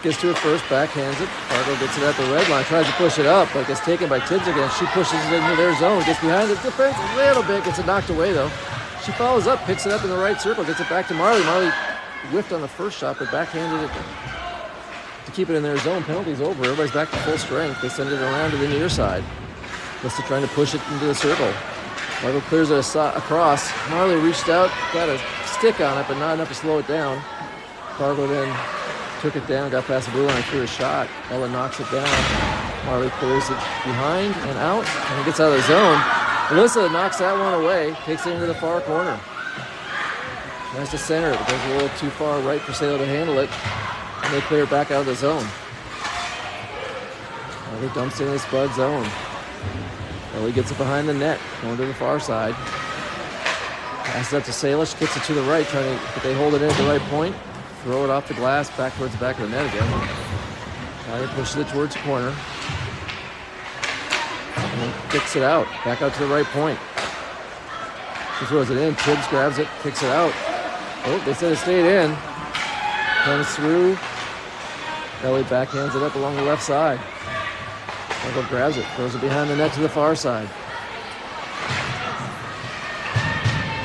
gets to it first, backhands it. Fargo gets it at the red line, tries to push it up, but gets taken by Tibbs again. She pushes it into their zone, gets behind the defense a little bit, gets it knocked away though. She follows up, picks it up in the right circle, gets it back to Marley. Marley whiffed on the first shot, but backhanded it to keep it in their zone. Penalty's over. Everybody's back to full strength. They send it around to the near side. Just trying to push it into the circle. Fargo clears it across. Marley reached out, got a stick on it, but not enough to slow it down. Fargo then took it down, got past the blue line, threw a shot. Ella knocks it down. Marley clears it behind and out, and it gets out of the zone. Alyssa knocks that one away, takes it into the far corner. Tries to center it, but goes a little too far right for Sailor to handle it, and they clear it back out of the zone. Marley dumps it in the Spud zone. Ellie gets it behind the net, going to the far side. Passes up to Salish, gets it to the right, but they hold it in at the right point. Throw it off the glass, back towards the back of the net again. Ellie pushes it towards the corner. And kicks it out, back out to the right point. She throws it in, Tibbs grabs it, kicks it out. Oh, they said it stayed in. Comes through. Ellie backhands it up along the left side. Fargo grabs it, throws it behind the net to the far side.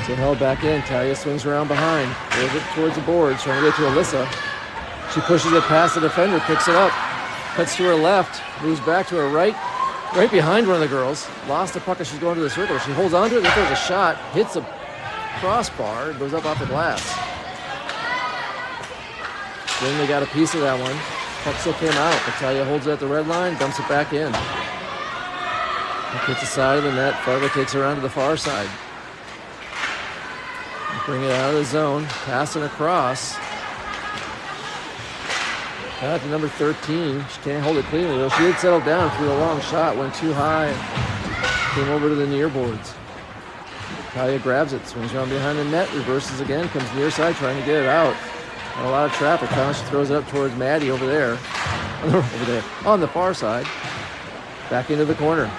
So held back in. Talia swings around behind, throws it towards the boards, trying to get to Alyssa. She pushes it past the defender, picks it up, cuts to her left, moves back to her right behind one of the girls. Lost the puck as she's going to the circle. She holds onto it, then throws a shot, hits a crossbar, and goes up off the glass. Then they got a piece of that one. Puck still came out. Natalia holds it at the red line, dumps it back in. Hits the side of the net. Fargo takes it around to the far side. Bring it out of the zone. Passing across. Out to number 13. She can't hold it cleanly though. She did settle down, threw a long shot, went too high. Came over to the near boards. Natalia grabs it, swings around behind the net, reverses again, comes near side, trying to get it out. And a lot of traffic. Finally, she throws it up towards Maddie over there. On the far side. Back into the corner.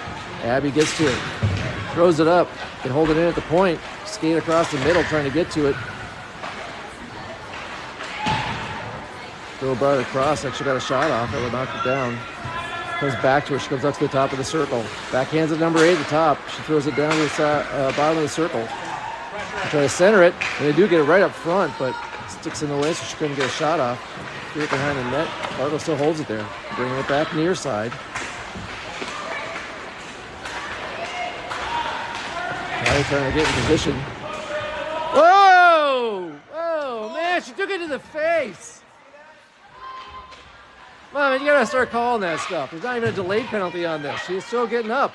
Abby gets to it. Throws it up. Can hold it in at the point. Skate across the middle, trying to get to it. Throw brought it across. Actually got a shot off. It would knock it down. Comes back to her. She comes up to the top of the circle. Backhands at number 8 at the top. She throws it down to the bottom of the circle. They try to center it, and they do get it right up front, but sticks in the way, so she couldn't get a shot off. Threw it behind the net. Fargo still holds it there. Bringing it back near side. Now they're trying to get in position. Whoa! Oh, man, she took it to the face. Come on, man, you gotta start calling that stuff. There's not even a delayed penalty on this. She's still getting up.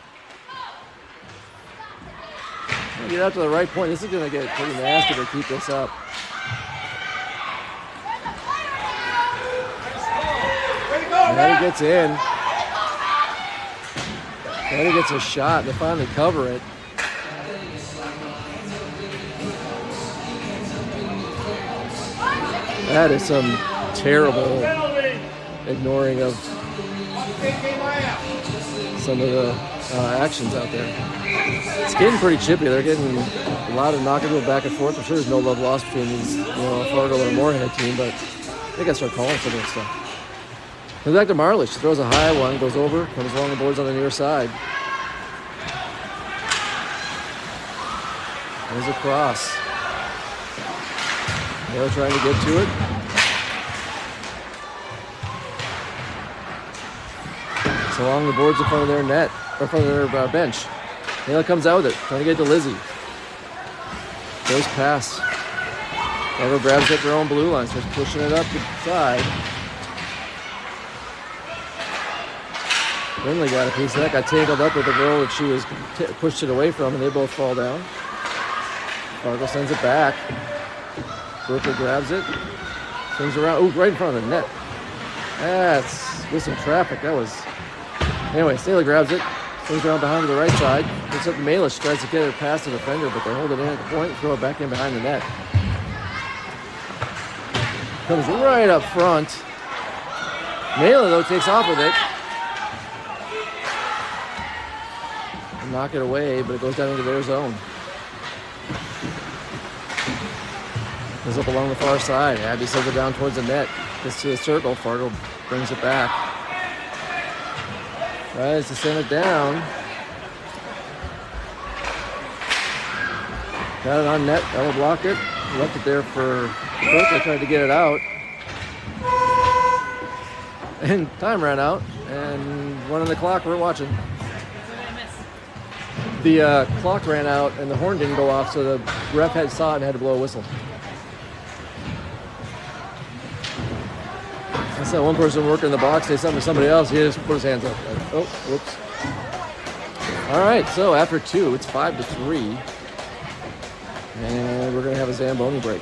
Get up to the right point. This is gonna get pretty nasty to keep this up. Maddie gets in. Maddie gets a shot. They finally cover it. That is some terrible ignoring of some of the actions out there. It's getting pretty chippy. They're getting a lot of knocking back and forth. I'm sure there's no love lost between these, Fargo and Moorhead team, but they got to start calling some of that stuff. Comes back to Marley. She throws a high one, goes over, comes along the boards on the near side. There's a cross. They're trying to get to it. It's along the boards in front of their net, or in front of their bench. Taylor comes out with it, trying to get to Lizzie. Goes past. Fargo grabs it at their own blue line, starts pushing it up the side. Lindley got a piece of that, got tangled up with the girl that she was pushed it away from, and they both fall down. Fargo sends it back. Brooker grabs it, swings around, right in front of the net. That's with some traffic. That was. Anyway, Taylor grabs it, swings around behind to the right side, picks up the Malish, tries to get it past the defender, but they hold it in at the point and throw it back in behind the net. Comes right up front. Mela, though, takes off with it. And knock it away, but it goes down into their zone. Goes up along the far side. Abby sends it down towards the net. Gets to the circle. Fargo Brings it back. Tries to send it down. Got it on net. Ella blocked it. Left it there for Cook. I tried to get it out. And time ran out. And 1 on the clock. We're watching. The clock ran out and the horn didn't go off, so the ref saw it and had to blow a whistle. I saw one person working the box say something to somebody else. He just put his hands up. Like, oh, whoops. All right, so after 2, it's 5-3. And we're going to have a Zamboni break.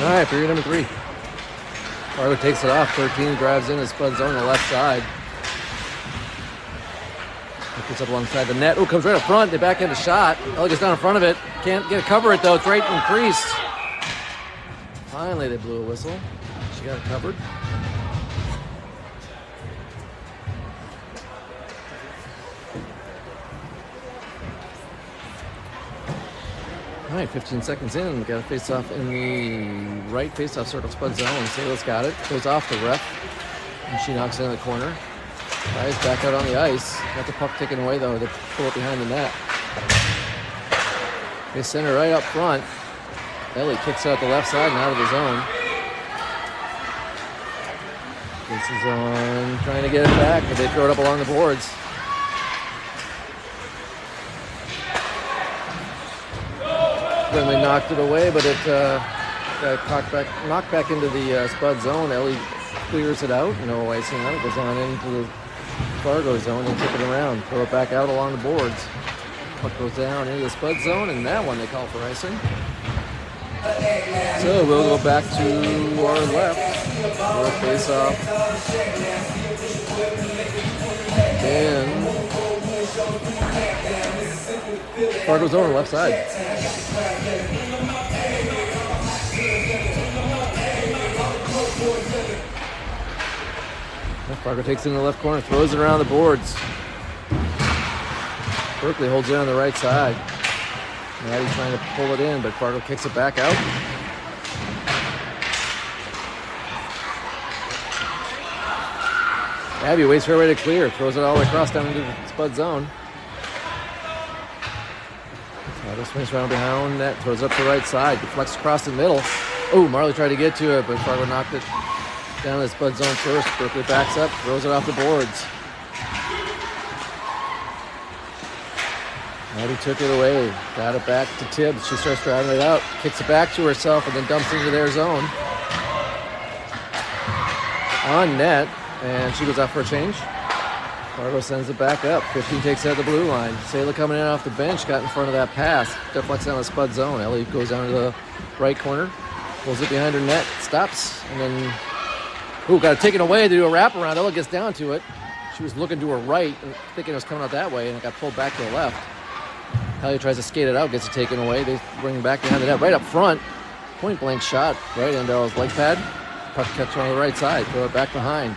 All right, period number 3. Fargo takes it off. 13 grabs in his Spuds zone on the left side. Gets up alongside the net. Oh, comes right up front. They back into shot. Ellie gets down in front of it. Can't get a cover it though. It's right in the crease. Finally, they blew a whistle. She got it covered. All right, 15 seconds in. We got a face-off in the right face-off circle, Spuds zone. Sayla's got it. Goes off the ref, and she knocks it in the corner. Guys back out on the ice. Got the puck taken away though. They pull it behind the net. They send her right up front. Ellie kicks out the left side and out of the zone. This is on trying to get it back, but they throw it up along the boards. Then they knocked it away, but it got knocked back into the Spuds zone. Ellie clears it out, no icing on it, goes on into the Fargo zone and tip it around. Throw it back out along the boards. Puck goes down into the Spuds zone, and that one they call for icing. So we'll go back to our left. We'll face off. And Fargo zone on the left side. Fargo takes it in the left corner, throws it around the boards. Berkeley holds it on the right side. Maddie's trying to pull it in, but Fargo kicks it back out. Abby waits for her way to clear, throws it all the way across down into the Spud zone. Fargo swings around behind net, throws it up the right side, deflects across the middle. Oh, Marley tried to get to it, but Fargo knocked it down to the Spud zone first. Berkeley backs up, throws it off the boards. Maddie took it away, got it back to Tibbs. She starts driving it out, kicks it back to herself, and then dumps into their zone. On net, and she goes out for a change. Fargo sends it back up. 15 takes it at the blue line. Sayla coming in off the bench, got in front of that pass. Deflects down the Spud zone. Ellie goes down to the right corner, pulls it behind her net, stops, and then got it taken away to do a wraparound. Ella gets down to it. She was looking to her right, thinking it was coming out that way, and it got pulled back to the left. Ellie tries to skate it out, gets it taken away. They bring it back behind the net, right up front. Point blank shot right into Ella's leg pad. Puck catch on the right side, throw it back behind.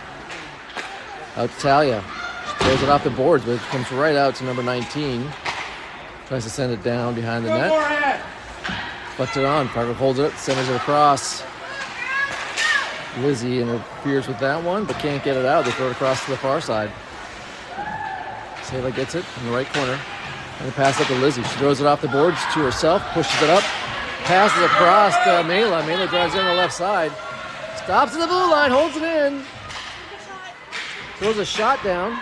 Out to Talia. She throws it off the boards, but it comes right out to number 19. Tries to send it down behind the net. Flicks it on. Fargo holds it, centers it across. Lizzie interferes with that one, but can't get it out. They throw it across to the far side. Sayla gets it in the right corner. And pass up to Lizzie. She throws it off the boards to herself, pushes it up, passes across to Mela. Mela drives in on the left side. Stops at the blue line, holds it in. Throws a shot down.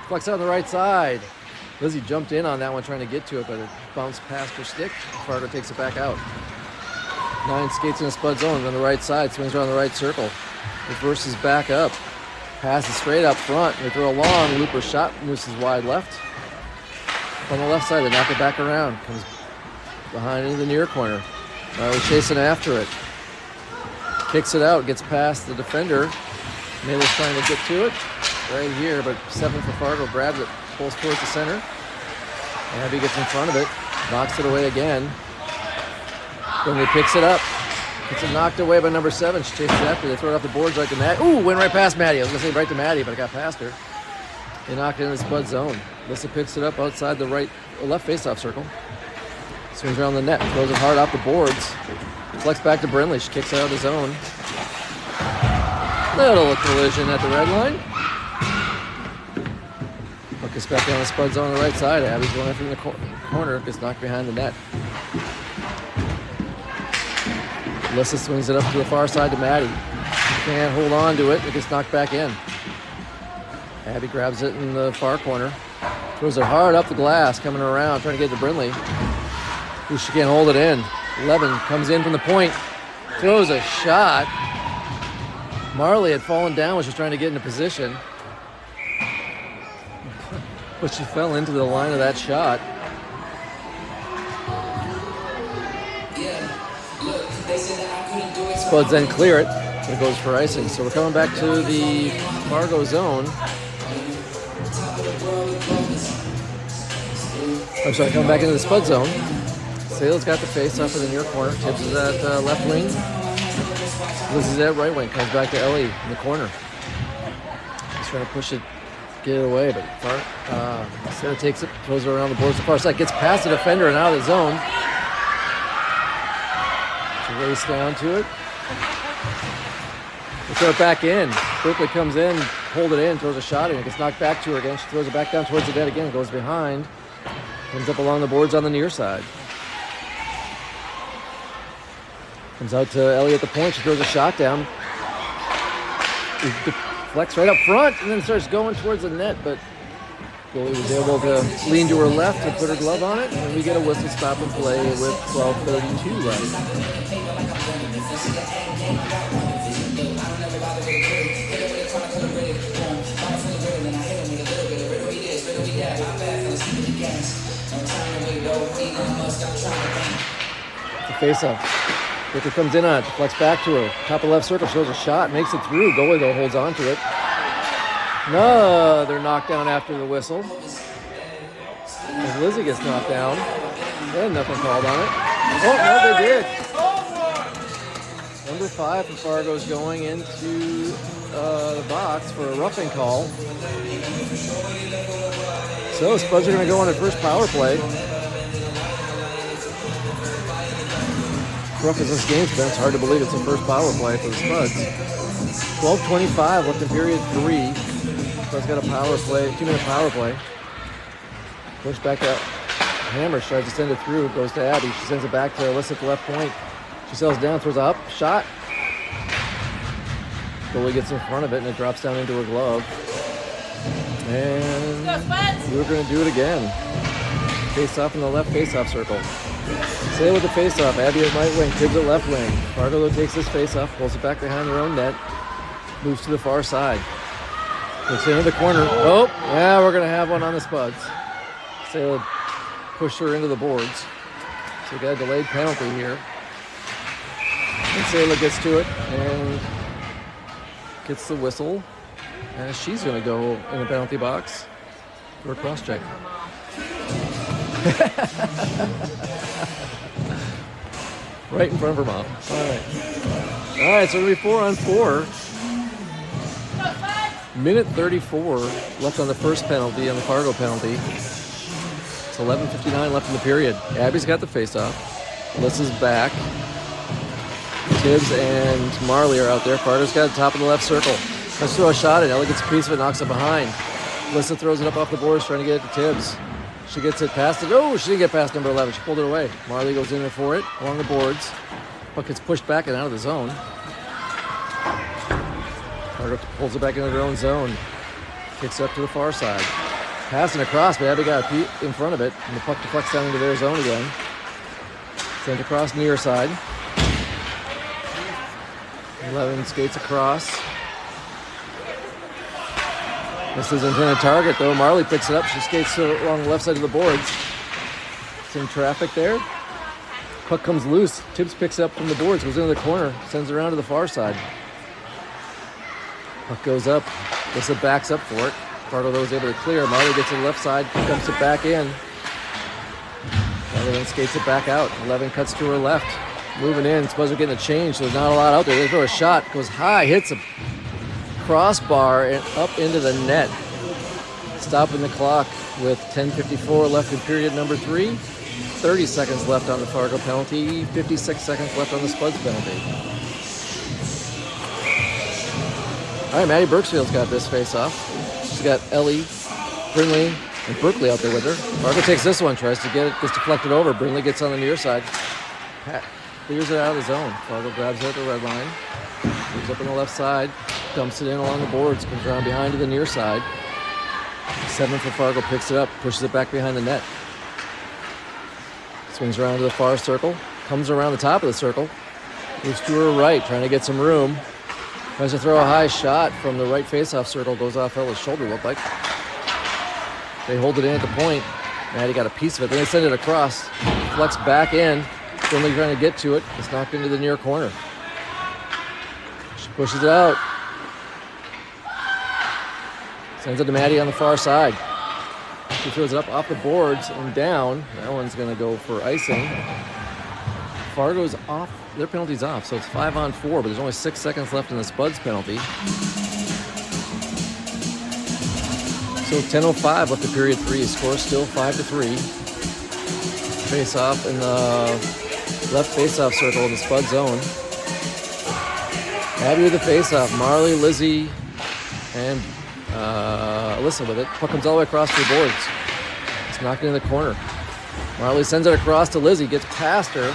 Flex out on the right side. Lizzie jumped in on that one trying to get to it, but it bounced past her stick. Fargo takes it back out. 9 skates in the Spud zone on the right side, swings around the right circle. Reverses back up. Passes straight up front. They throw a long looper shot, moves wide left. On the left side, they knock it back around. Comes behind into the near corner. Riley chasing after it. Kicks it out, gets past the defender. Mela's trying to get to it. Right here, but 7 for Fargo grabs it, pulls towards the center. Abby gets in front of it, knocks it away again. Then picks it up. Gets it knocked away by number 7. She chases after. They throw it off the boards right to Maddie. Ooh, went right past Maddie. I was going to say right to Maddie, but it got past her. They knocked it in the Spud zone. Lissa picks it up outside the left face-off circle. Swings around the net, throws it hard off the boards. Flex back to Brindley. She kicks it out of the zone. Little collision at the red line. Puck is back down the Spud zone on the right side. Abby's going after in the corner. Gets knocked behind the net. Lissa swings it up to the far side to Maddie. Can't hold on to it. It gets knocked back in. Abby grabs it in the far corner. Throws it hard up the glass, coming around, trying to get to Brindley. Ooh, she can't hold it in. 11 comes in from the point. Throws a shot. Marley had fallen down when she was trying to get into position. But she fell into the line of that shot. Yeah, look, they said Spuds then clear it. It goes for icing. So we're coming back to the Fargo zone. I'm sorry, coming back into the Spud zone. Sale's got the face off in the near corner. Tibbs is at left wing. Liz is at right wing. Comes back to Ellie in the corner. He's trying to push it, get it away, but Sale takes it, throws it around the boards to the far side, gets past the defender and out of the zone. She races down to it. They throw it back in. Berkeley comes in, hold it in, throws a shot in. It gets knocked back to her again. She throws it back down towards the net again, goes behind. Comes up along the boards on the near side. Comes out to Ellie at the point. She throws a shot down. Deflects right up front and then starts going towards the net, but goalie was able to lean to her left and put her glove on it, and we get a whistle stop and play with 12:32 left. The face-off. Baker comes in on it, deflects back to her. Top of left circle, shows a shot, makes it through. Goalie, though, holds on to it. No, they're knocked down after the whistle. As Lizzie gets knocked down. They had nothing called on it. Oh, no, they did. Number 5 for Fargo is going into the box for a roughing call. So Spuds are going to go on their first power play. Rough as this game's been, it's hard to believe it's the first power play for the Spuds. 12:25 left in period 3. Spuds got a power play, 2-minute power play. Push back up. Hammer tries to send it through, goes to Abby. She sends it back to Alyssa at the left point. She sails down, throws up, shot. Goalie gets in front of it and it drops down into her glove. And we're going to do it again. Face off in the left face-off circle. Sale with the face-off. Abby at right wing. Tibbs at left wing. Fargo though takes this face-off, pulls it back behind their own net, moves to the far side. Puts it into the corner. Oh, yeah, we're going to have one on the Spuds. Sale pushed her into the boards. So we got a delayed penalty here. And Sale gets to it and gets the whistle. And she's going to go in the penalty box for a cross-check. Right in front of her mom. All right, so it'll be 4-on-4. Minute 34 left on the first penalty, on the Fargo penalty. It's 11:59 left in the period. Abby's got the face-off. Alyssa's back. Tibbs and Marley are out there. Fargo's got the top of the left circle. Let's throw a shot at it. Ellie gets a piece of it, knocks it behind. Alyssa throws it up off the boards, trying to get it to Tibbs. She gets it past it. Oh, she didn't get past number 11. She pulled it away. Marley goes in there for it, along the boards. Puck gets pushed back and out of the zone. Fargo pulls it back into their own zone. Kicks it up to the far side. Passing across, but Abby got in front of it, and the puck deflects down into their zone again. Sent across near side. 11 skates across. This is intended target, though. Marley picks it up. She skates along the left side of the boards. Some traffic there. Puck comes loose. Tibbs picks it up from the boards, goes into the corner, sends it around to the far side. Puck goes up. Alyssa backs up for it. Fargo, though, is able to clear. Marley gets to the left side, dumps it back in. Marley then skates it back out. 11 cuts to her left. Moving in. Spuds are getting a change, so there's not a lot out there. They throw a shot. Goes high, hits a crossbar and up into the net. Stopping the clock with 10:54 left in period number 3. 30 seconds left on the Fargo penalty. 56 seconds left on the Spuds penalty. All right, Maddie Burksfield's got this face-off. She's got Ellie, Brinley, and Berkeley out there with her. Fargo takes this one, tries to get it, gets deflected over. Brinley gets on the near side. Pat clears it out of the zone. Fargo grabs it at the red line. Moves up on the left side. Dumps it in along the boards. Comes around behind to the near side. 7 for Fargo picks it up. Pushes it back behind the net. Swings around to the far circle. Comes around the top of the circle. Moves to her right, trying to get some room. Tries to throw a high shot from the right face-off circle. Goes off Ella's shoulder, looked like. They hold it in at the point. Maddie got a piece of it. Then they send it across. Flex back in. Finley trying to get to it. It's knocked into the near corner. Pushes it out. Sends it to Maddie on the far side. She throws it up off the boards and down. That one's going to go for icing. Fargo's off. Their penalty's off, so it's 5-on-4, but there's only 6 seconds left in the Spuds penalty. So 10:05 left in period 3. Score still 5-3. Face off in the left face-off circle in the Spud zone. Abby with the face-off. Marley, Lizzie, and Alyssa with it. Puck comes all the way across the boards. It's knocked in the corner. Marley sends it across to Lizzie, gets past her.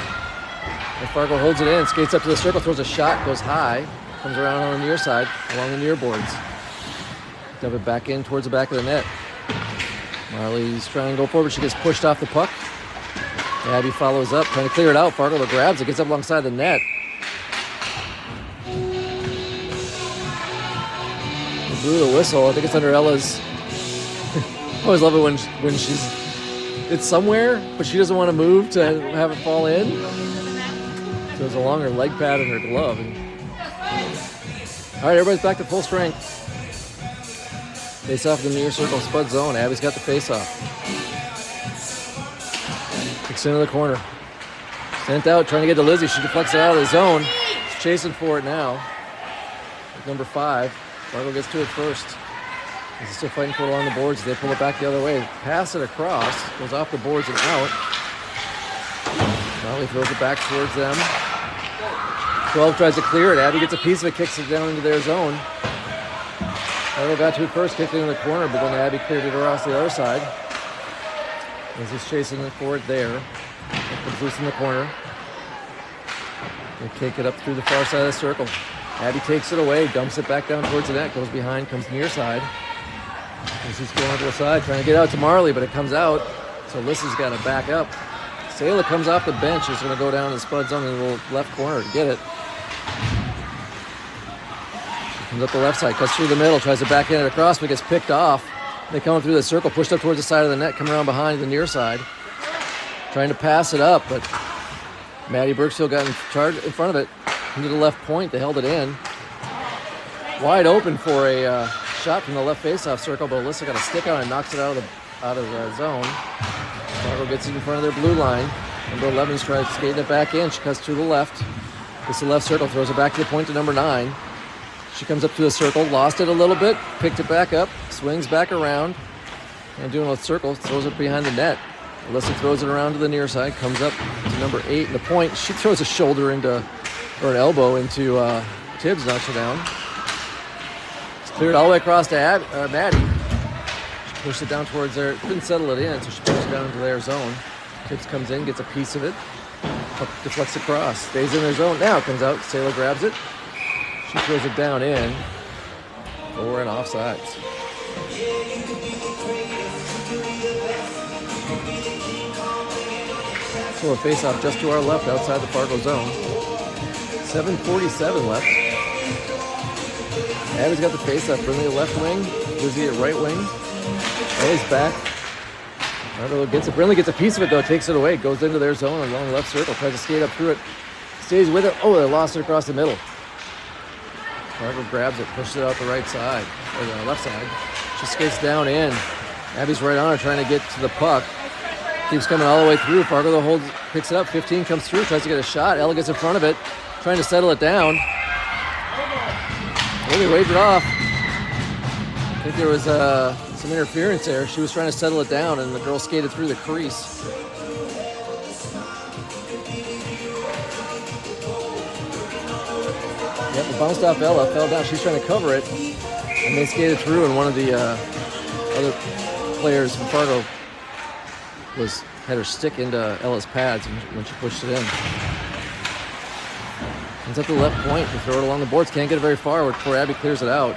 And Fargo holds it in, skates up to the circle, throws a shot, goes high, comes around on the near side, along the near boards. Dump it back in towards the back of the net. Marley's trying to go forward, she gets pushed off the puck. Abby follows up, trying to clear it out. Fargo grabs it, gets up alongside the net. They blew the whistle. I think it's under Ella's. I always love it when it's somewhere, but she doesn't want to move to have it fall in. So there's a longer leg pad in her glove. All right, everybody's back to full strength. Face off the near circle, Spud zone. Abby's got the face off. Kicks into the corner. Sent out, trying to get to Lizzie. She deflects it out of the zone. She's chasing for it now. With number 5. Fargo gets to it first. He's still fighting for it along the boards. They pull it back the other way. Pass it across. Goes off the boards and out. Marley throws it back towards them. 12 tries to clear it. Abby gets a piece of it, kicks it down into their zone. Fargo got to it first, kicked it in the corner, but then Abby cleared it across the other side. As he's chasing it for it there. It comes loose in the corner. They kick it up through the far side of the circle. Abby takes it away, dumps it back down towards the net, goes behind, comes near side. As he's going to the side, trying to get out to Marley, but it comes out. So Alyssa's got to back up. Sayla comes off the bench. She's going to go down to the Spuds on the little left corner to get it. She comes up the left side, cuts through the middle, tries to back in it across, but gets picked off. They come through the circle, pushed up towards the side of the net, come around behind the near side. Trying to pass it up, but Maddie Burksfield got in charge in front of it. Into the left point, they held it in. Wide open for a shot from the left face-off circle, but Alyssa got a stick on it and knocks it out of the zone. Fargo gets it in front of their blue line. Number 11's trying to skate it back in. She cuts to the left. Gets the left circle, throws it back to the point to number 9. She comes up to the circle, lost it a little bit, picked it back up, swings back around, and doing a circle, throws it behind the net. Alyssa throws it around to the near side, comes up to number 8 in the point. She throws a shoulder into, or an elbow into Tibbs, knocks her down. It's cleared all the way across to Maddie. She pushed it down towards there, couldn't settle it in, so she pushed it down into their zone. Tibbs comes in, gets a piece of it, deflects across, stays in their zone. Now it comes out, Sayla grabs it. She throws it down in, but we're in offsides. So a face-off just to our left outside the Fargo zone. 7:47 left. Abby's got the face-off. Brinley at left wing. Lizzie at right wing. Ellie's back. Fargo gets it. Brinley gets a piece of it though. Takes it away. Goes into their zone along the left circle. Tries to skate up through it. Stays with it. Oh, they lost it across the middle. Fargo grabs it. Pushes it out the right side. Or the left side. She skates down in. Abby's right on her trying to get to the puck. Keeps coming all the way through. Fargo though holds, picks it up. 15 comes through, tries to get a shot. Ella gets in front of it, trying to settle it down. Maybe waved it off. I think there was some interference there. She was trying to settle it down, and the girl skated through the crease. Yep, it bounced off Ella, fell down. She's trying to cover it, and they skated through, and one of the other players from Fargo had her stick into Ella's pads when she pushed it in. Comes up to the left point to throw it along the boards. Can't get it very far before Abby clears it out.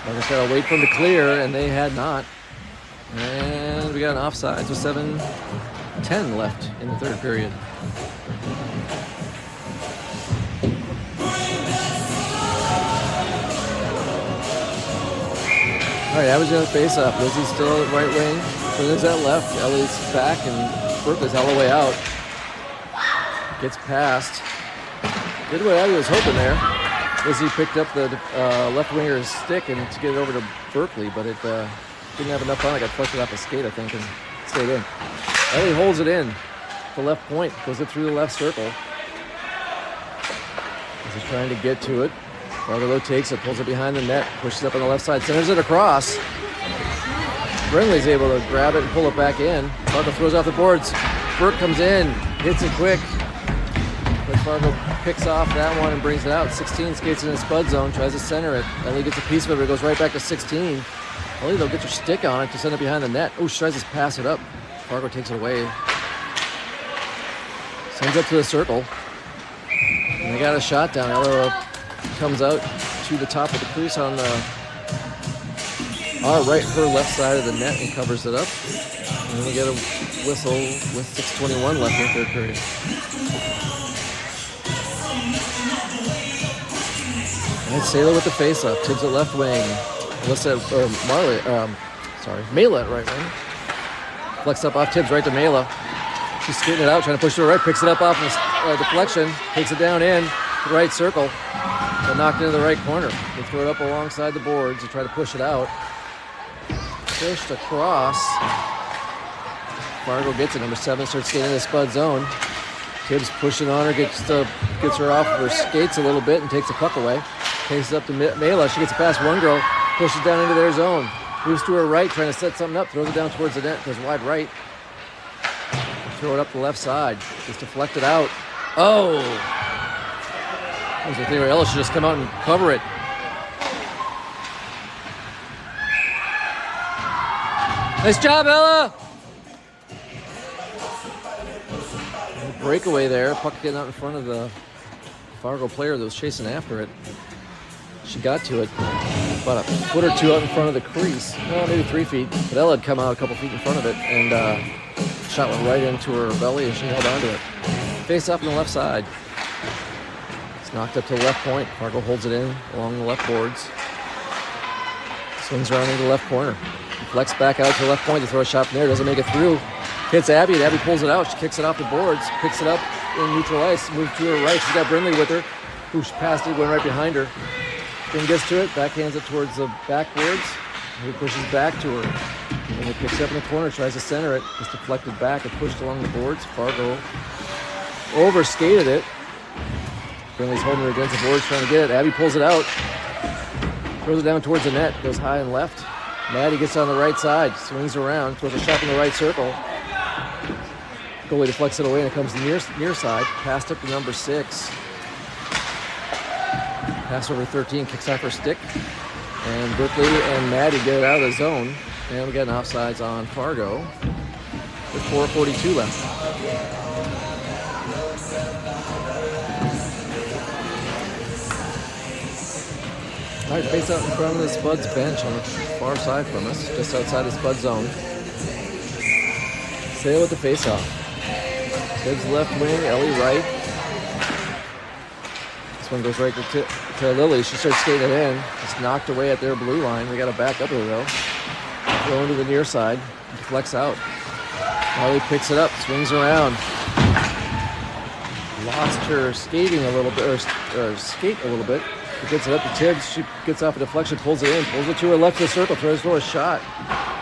Like I said, I'll wait for them to clear, and they had not. And we got an offside, so 7:10 left in the third period. All right, Abby's going to face up. Lizzie's still at right wing. Brinley's at left. Ellie's back, and Berkeley's all the way out. Gets past. Did what Abby was hoping there. Lizzie picked up the left winger's stick and to get it over to Berkeley, but it didn't have enough on it. Got flushed off the skate, I think, and stayed in. Ellie holds it in. The left point, goes it through the left circle. He's trying to get to it. Fargo takes it, pulls it behind the net, pushes up on the left side, centers it across. Brindley's able to grab it and pull it back in. Fargo throws off the boards. Burke comes in, hits it quick. But Fargo picks off that one and brings it out. 16 skates in the spud zone, tries to center it. Ellie gets a piece of it, but it goes right back to 16. Ellie, they'll get your stick on it to send it behind the net. Oh, she tries to pass it up. Fargo takes it away. Sends it to the circle. And they got a shot down. Ellie comes out to the top of the crease on the her left side of the net and covers it up. And then we get a whistle with 6:21 left in the third period. And Saylor with the face-up. Tibbs at left wing. Mela at right wing. Flex up off Tibbs right to Mela. She's skating it out, trying to push to her right. Picks it up off the deflection. Takes it down in the right circle. But knocked into the right corner. They throw it up alongside the boards to try to push it out. Pushed across. Fargo gets it. Number 7 starts skating in the spud zone. Tibbs pushing on her, gets her off of her skates a little bit and takes the puck away. Takes it up to Mela. She gets it past one girl, pushes down into their zone. Moves to her right, trying to set something up. Throws it down towards the net. Goes wide right. Throw it up the left side. Gets deflected out. Oh! That was the thing where Ella should just come out and cover it. Nice job, Ella! Breakaway there. Puck getting out in front of the Fargo player that was chasing after it. She got to it about a foot or two out in front of the crease. Well, maybe 3 feet. But Ella had come out a couple feet in front of it, and shot went right into her belly, and she held onto it. Face off on the left side. It's knocked up to the left point. Fargo holds it in along the left boards. Swings around into the left corner. Flex back out to the left point to throw a shot from there. Doesn't make it through. Hits Abby, and Abby pulls it out. She kicks it off the boards. Picks it up in neutral ice. Moves to her right. She's got Brindley with her. Who passed it, went right behind her. Then gets to it. Backhands it towards the backboards. He pushes back to her. And he picks it up in the corner. Tries to center it. It's deflected back and pushed along the boards. Fargo overskated it. Brindley's holding her against the boards trying to get it. Abby pulls it out. Throws it down towards the net. Goes high and left. Maddie gets on the right side, swings around, throws a shot in the right circle. Goalie deflects it away and it comes to the near side. Passed up to number 6. Pass over 13, kicks off her stick. And Berkeley and Maddie get it out of the zone. And we got an offsides on Fargo with 4:42 left. All right, face out in front of the Spuds bench on the far side from us, just outside the Spud zone. Sail with the face-off. Tibbs left wing, Ellie right. This one goes right to Lily. She starts skating it in. It's knocked away at their blue line. We got to back up here, though. Throw into the near side. Deflects out. Ellie picks it up, swings around. Lost her skating a little bit, or skate a little bit. She gets it up to Tibbs. She gets off a deflection, pulls it in, pulls it to her left of the circle, throws for a shot.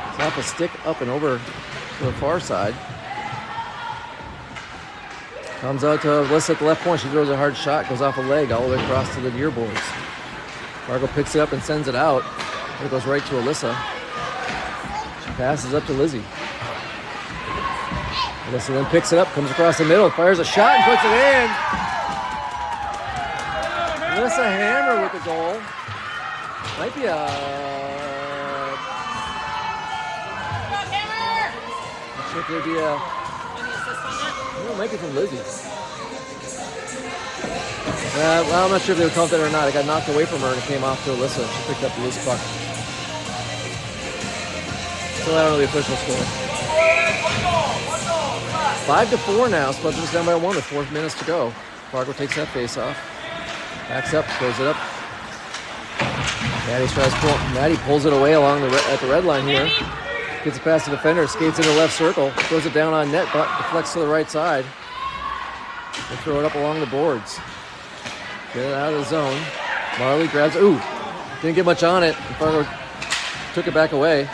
It's off a stick up and over to the far side. Comes out to Alyssa at the left point. She throws a hard shot, goes off a leg all the way across to the near boards. Fargo picks it up and sends it out. It goes right to Alyssa. She passes up to Lizzie. Alyssa then picks it up, comes across the middle, fires a shot and puts it in. Alyssa Hammer with the goal. Might be a... Not sure if there'd be a... Well, it might be from Lizzie. Well, I'm not sure if they would count that or not. It got knocked away from her and it came off to Alyssa. She picked up the loose puck. So I don't know the official score. 5-4 now. Spuds is down by 1 with 4 minutes to go. Fargo takes that face off. Backs up, throws it up. Maddie pulls it away along at the red line here. Gets it past the defender, skates into the left circle, throws it down on net, but deflects to the right side. They throw it up along the boards. Get it out of the zone. Marley grabs it. Ooh, didn't get much on it. Fargo took it back away.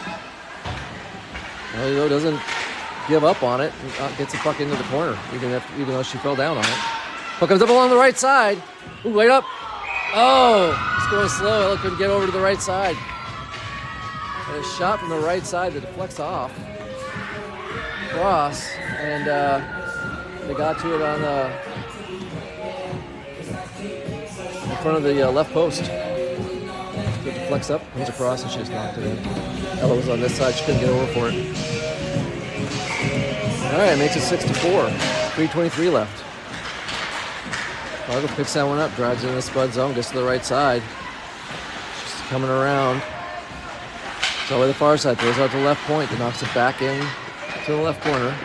Marley, though, doesn't give up on it. Gets the puck into the corner, even though she fell down on it. Puck comes up along the right side. Ooh, wait up. Oh, it's going slow. Ella couldn't get over to the right side. And a shot from the right side that deflects off. Cross. And they got to it on in front of the left post. It deflects up, comes across, and she just knocked it in. Ella was on this side. She couldn't get over for it. All right, makes it 6-4. 3:23 left. Fargo picks that one up, drives into the Spud zone, gets to the right side. She's coming around. It's all the way to the far side, throws out to the left point, and knocks it back in to the left corner.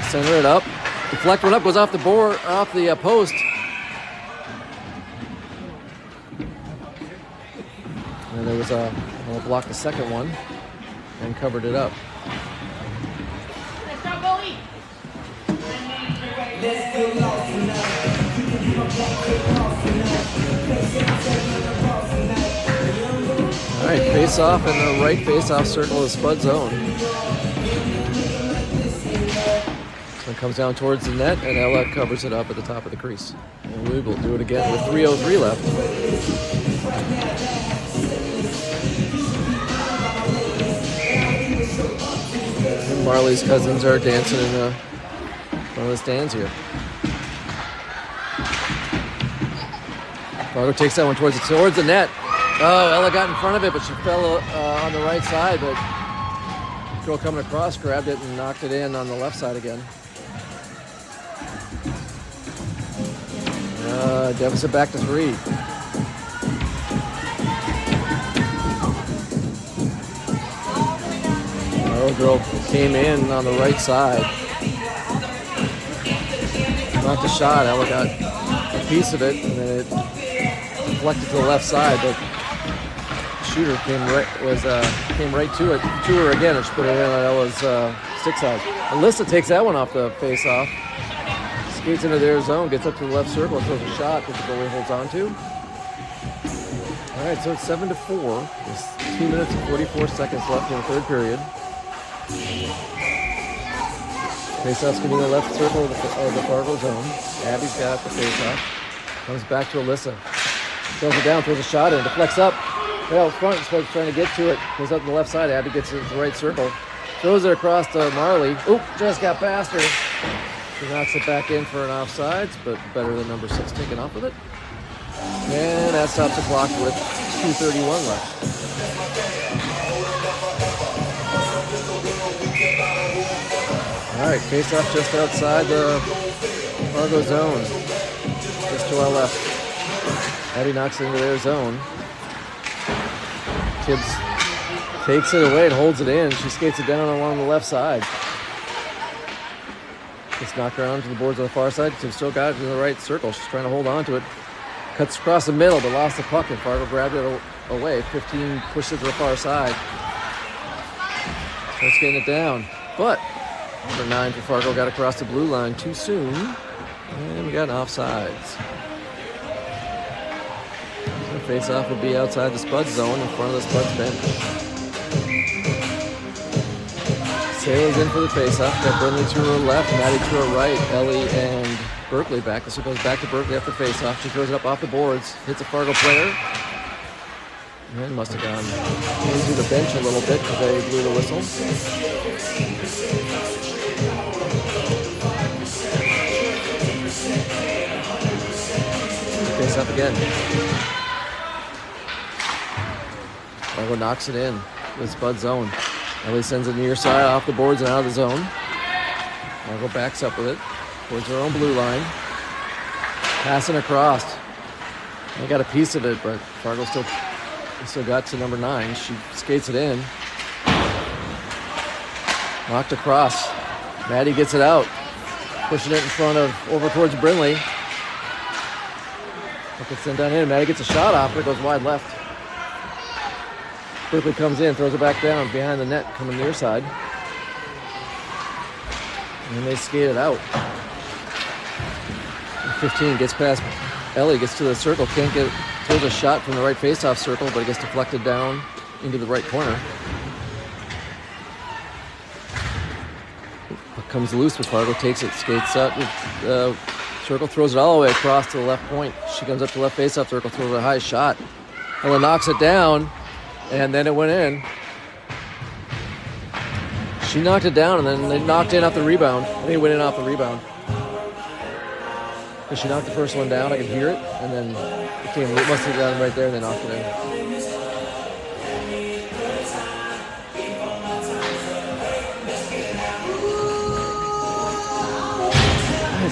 Center it up. Deflect one up, goes off the board, off the post. And there was we'll block the second one and covered it up. All right, face off in the right face off circle of the Spud zone. So it comes down towards the net, and Ella covers it up at the top of the crease. And we will do it again with 3:03 left. And Marley's cousins are dancing in one of the stands here. Fargo takes that one towards the net. Oh, Ella got in front of it, but she fell on the right side. But the girl coming across grabbed it and knocked it in on the left side again. Deficit back to 3. The girl came in on the right side. Knocked a shot. Ella got a piece of it, and then it deflected to the left side. But the shooter came right to her again, and she put it in on Ella's stick side. Alyssa takes that one off the face-off. Skates into their zone, gets up to the left circle, and throws a shot that the goalie holds on to. All right, so it's 7-4. There's 2 minutes and 44 seconds left in the third period. Face-off's going to be the left circle of the Fargo zone. Abby's got the face-off. Comes back to Alyssa. Throws it down, throws a shot in, deflects up. Right out front, Spud's trying to get to it. Goes up to the left side. Abby gets it to the right circle. Throws it across to Marley. Oop, just got past her. She knocks it back in for an offsides, but better than number 6 taking off with it. And that stops the clock with 2:31 left. All right, face-off just outside the Fargo zone, just to our left. Abby knocks it into their zone. Tibbs takes it away and holds it in. She skates it down along the left side. Gets knocked around to the boards on the far side. Tibbs still got it in the right circle. She's trying to hold on to it. Cuts across the middle, but lost the puck, and Fargo grabbed it away. 15 pushes it to the far side. Starts getting it down, but number 9 for Fargo got across the blue line too soon, and we got an offsides. So face-off will be outside the Spud zone in front of the Spuds bench. Sailor's in for the face-off. Got Burnley to her left, Maddie to her right, Ellie and Berkeley back. This one goes back to Berkeley after face-off. She throws it up off the boards, hits a Fargo player, and must have gone into the bench a little bit because they blew the whistle. Face up again. Fargo knocks it in. The Spud zone. Ellie sends it near side off the boards and out of the zone. Fargo backs up with it towards her own blue line. Passing across. They got a piece of it, but Fargo still got to number 9. She skates it in. Knocked across. Maddie gets it out. Pushing it in front of, over towards Brinley. It's sent down in. Maddie gets a shot off, but it goes wide left. Berkeley comes in, throws it back down behind the net, coming near side. And they skate it out. 15 gets past Ellie, gets to the circle, can't get throws a shot from the right face-off circle, but it gets deflected down into the right corner. Puck comes loose with Fargo, takes it, skates up, circle, throws it all the way across to the left point. She comes up to the left face-off circle, throws a high shot. Ella knocks it down, and then it went in. She knocked it down, and then they knocked in off the rebound. They went in off the rebound. And she knocked the first one down, I could hear it, and then it must have gone right there, and they knocked it in.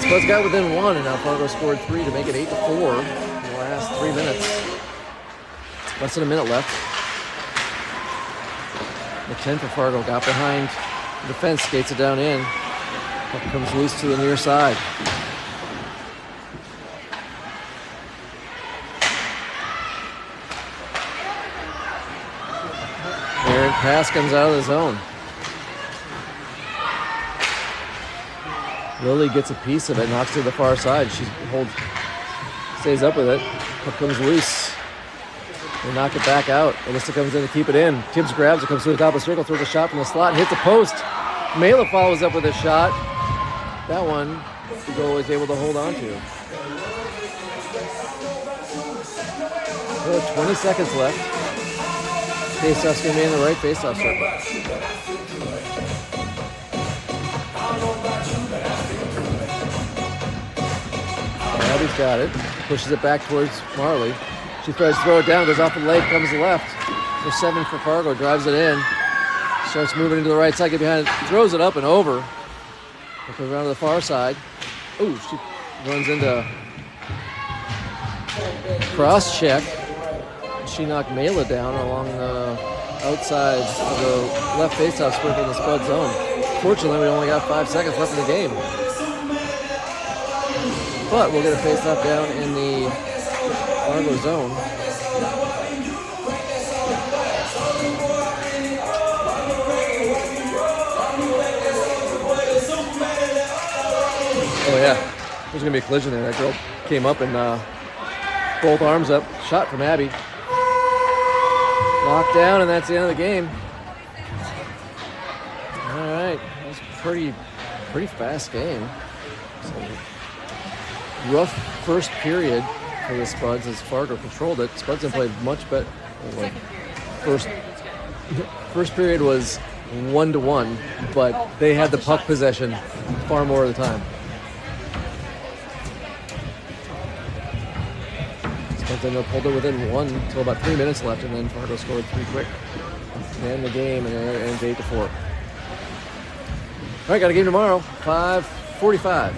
Spuds got within one, and now Fargo scored 3 to make it 8-4 in the last 3 minutes. Less than a minute left. The 10 for Fargo got behind the defense, skates it down in. Puck comes loose to the near side. Errant pass comes out of the zone. Lily gets a piece of it, knocks to the far side. She stays up with it. Puck comes loose. They knock it back out. Alyssa comes in to keep it in. Tibbs grabs it, comes to the top of the circle, throws a shot from the slot, hits the post. Mela follows up with a shot. That one, the goal is able to hold on to. 20 seconds left. Faceoff's going to be in the right faceoff circle. Abby's got it. Pushes it back towards Marley. She tries to throw it down, goes off the leg, comes left. There's 7 for Fargo, drives it in. Starts moving into the right side, get behind it, throws it up and over. It goes around to the far side. Ooh, she runs into cross check. She knocked Mela down along the outside of the left faceoff circle in the Spud zone. Fortunately, we only got 5 seconds left in the game. But we'll get a faceoff down in the Fargo zone. Oh yeah, there's gonna be a collision there. That girl came up and both arms up, shot from Abby. Knocked down, and that's the end of the game. All right, that was a pretty fast game. So, rough first period for the Spuds as Fargo controlled it. Spuds have played much better. First period was 1-1, but they had the puck possession far more of the time. Spuds ended up holding it within 1 until about 3 minutes left, and then Fargo scored 3 quick to end the game, and it ends 8-4. All right, got a game tomorrow, 5:45.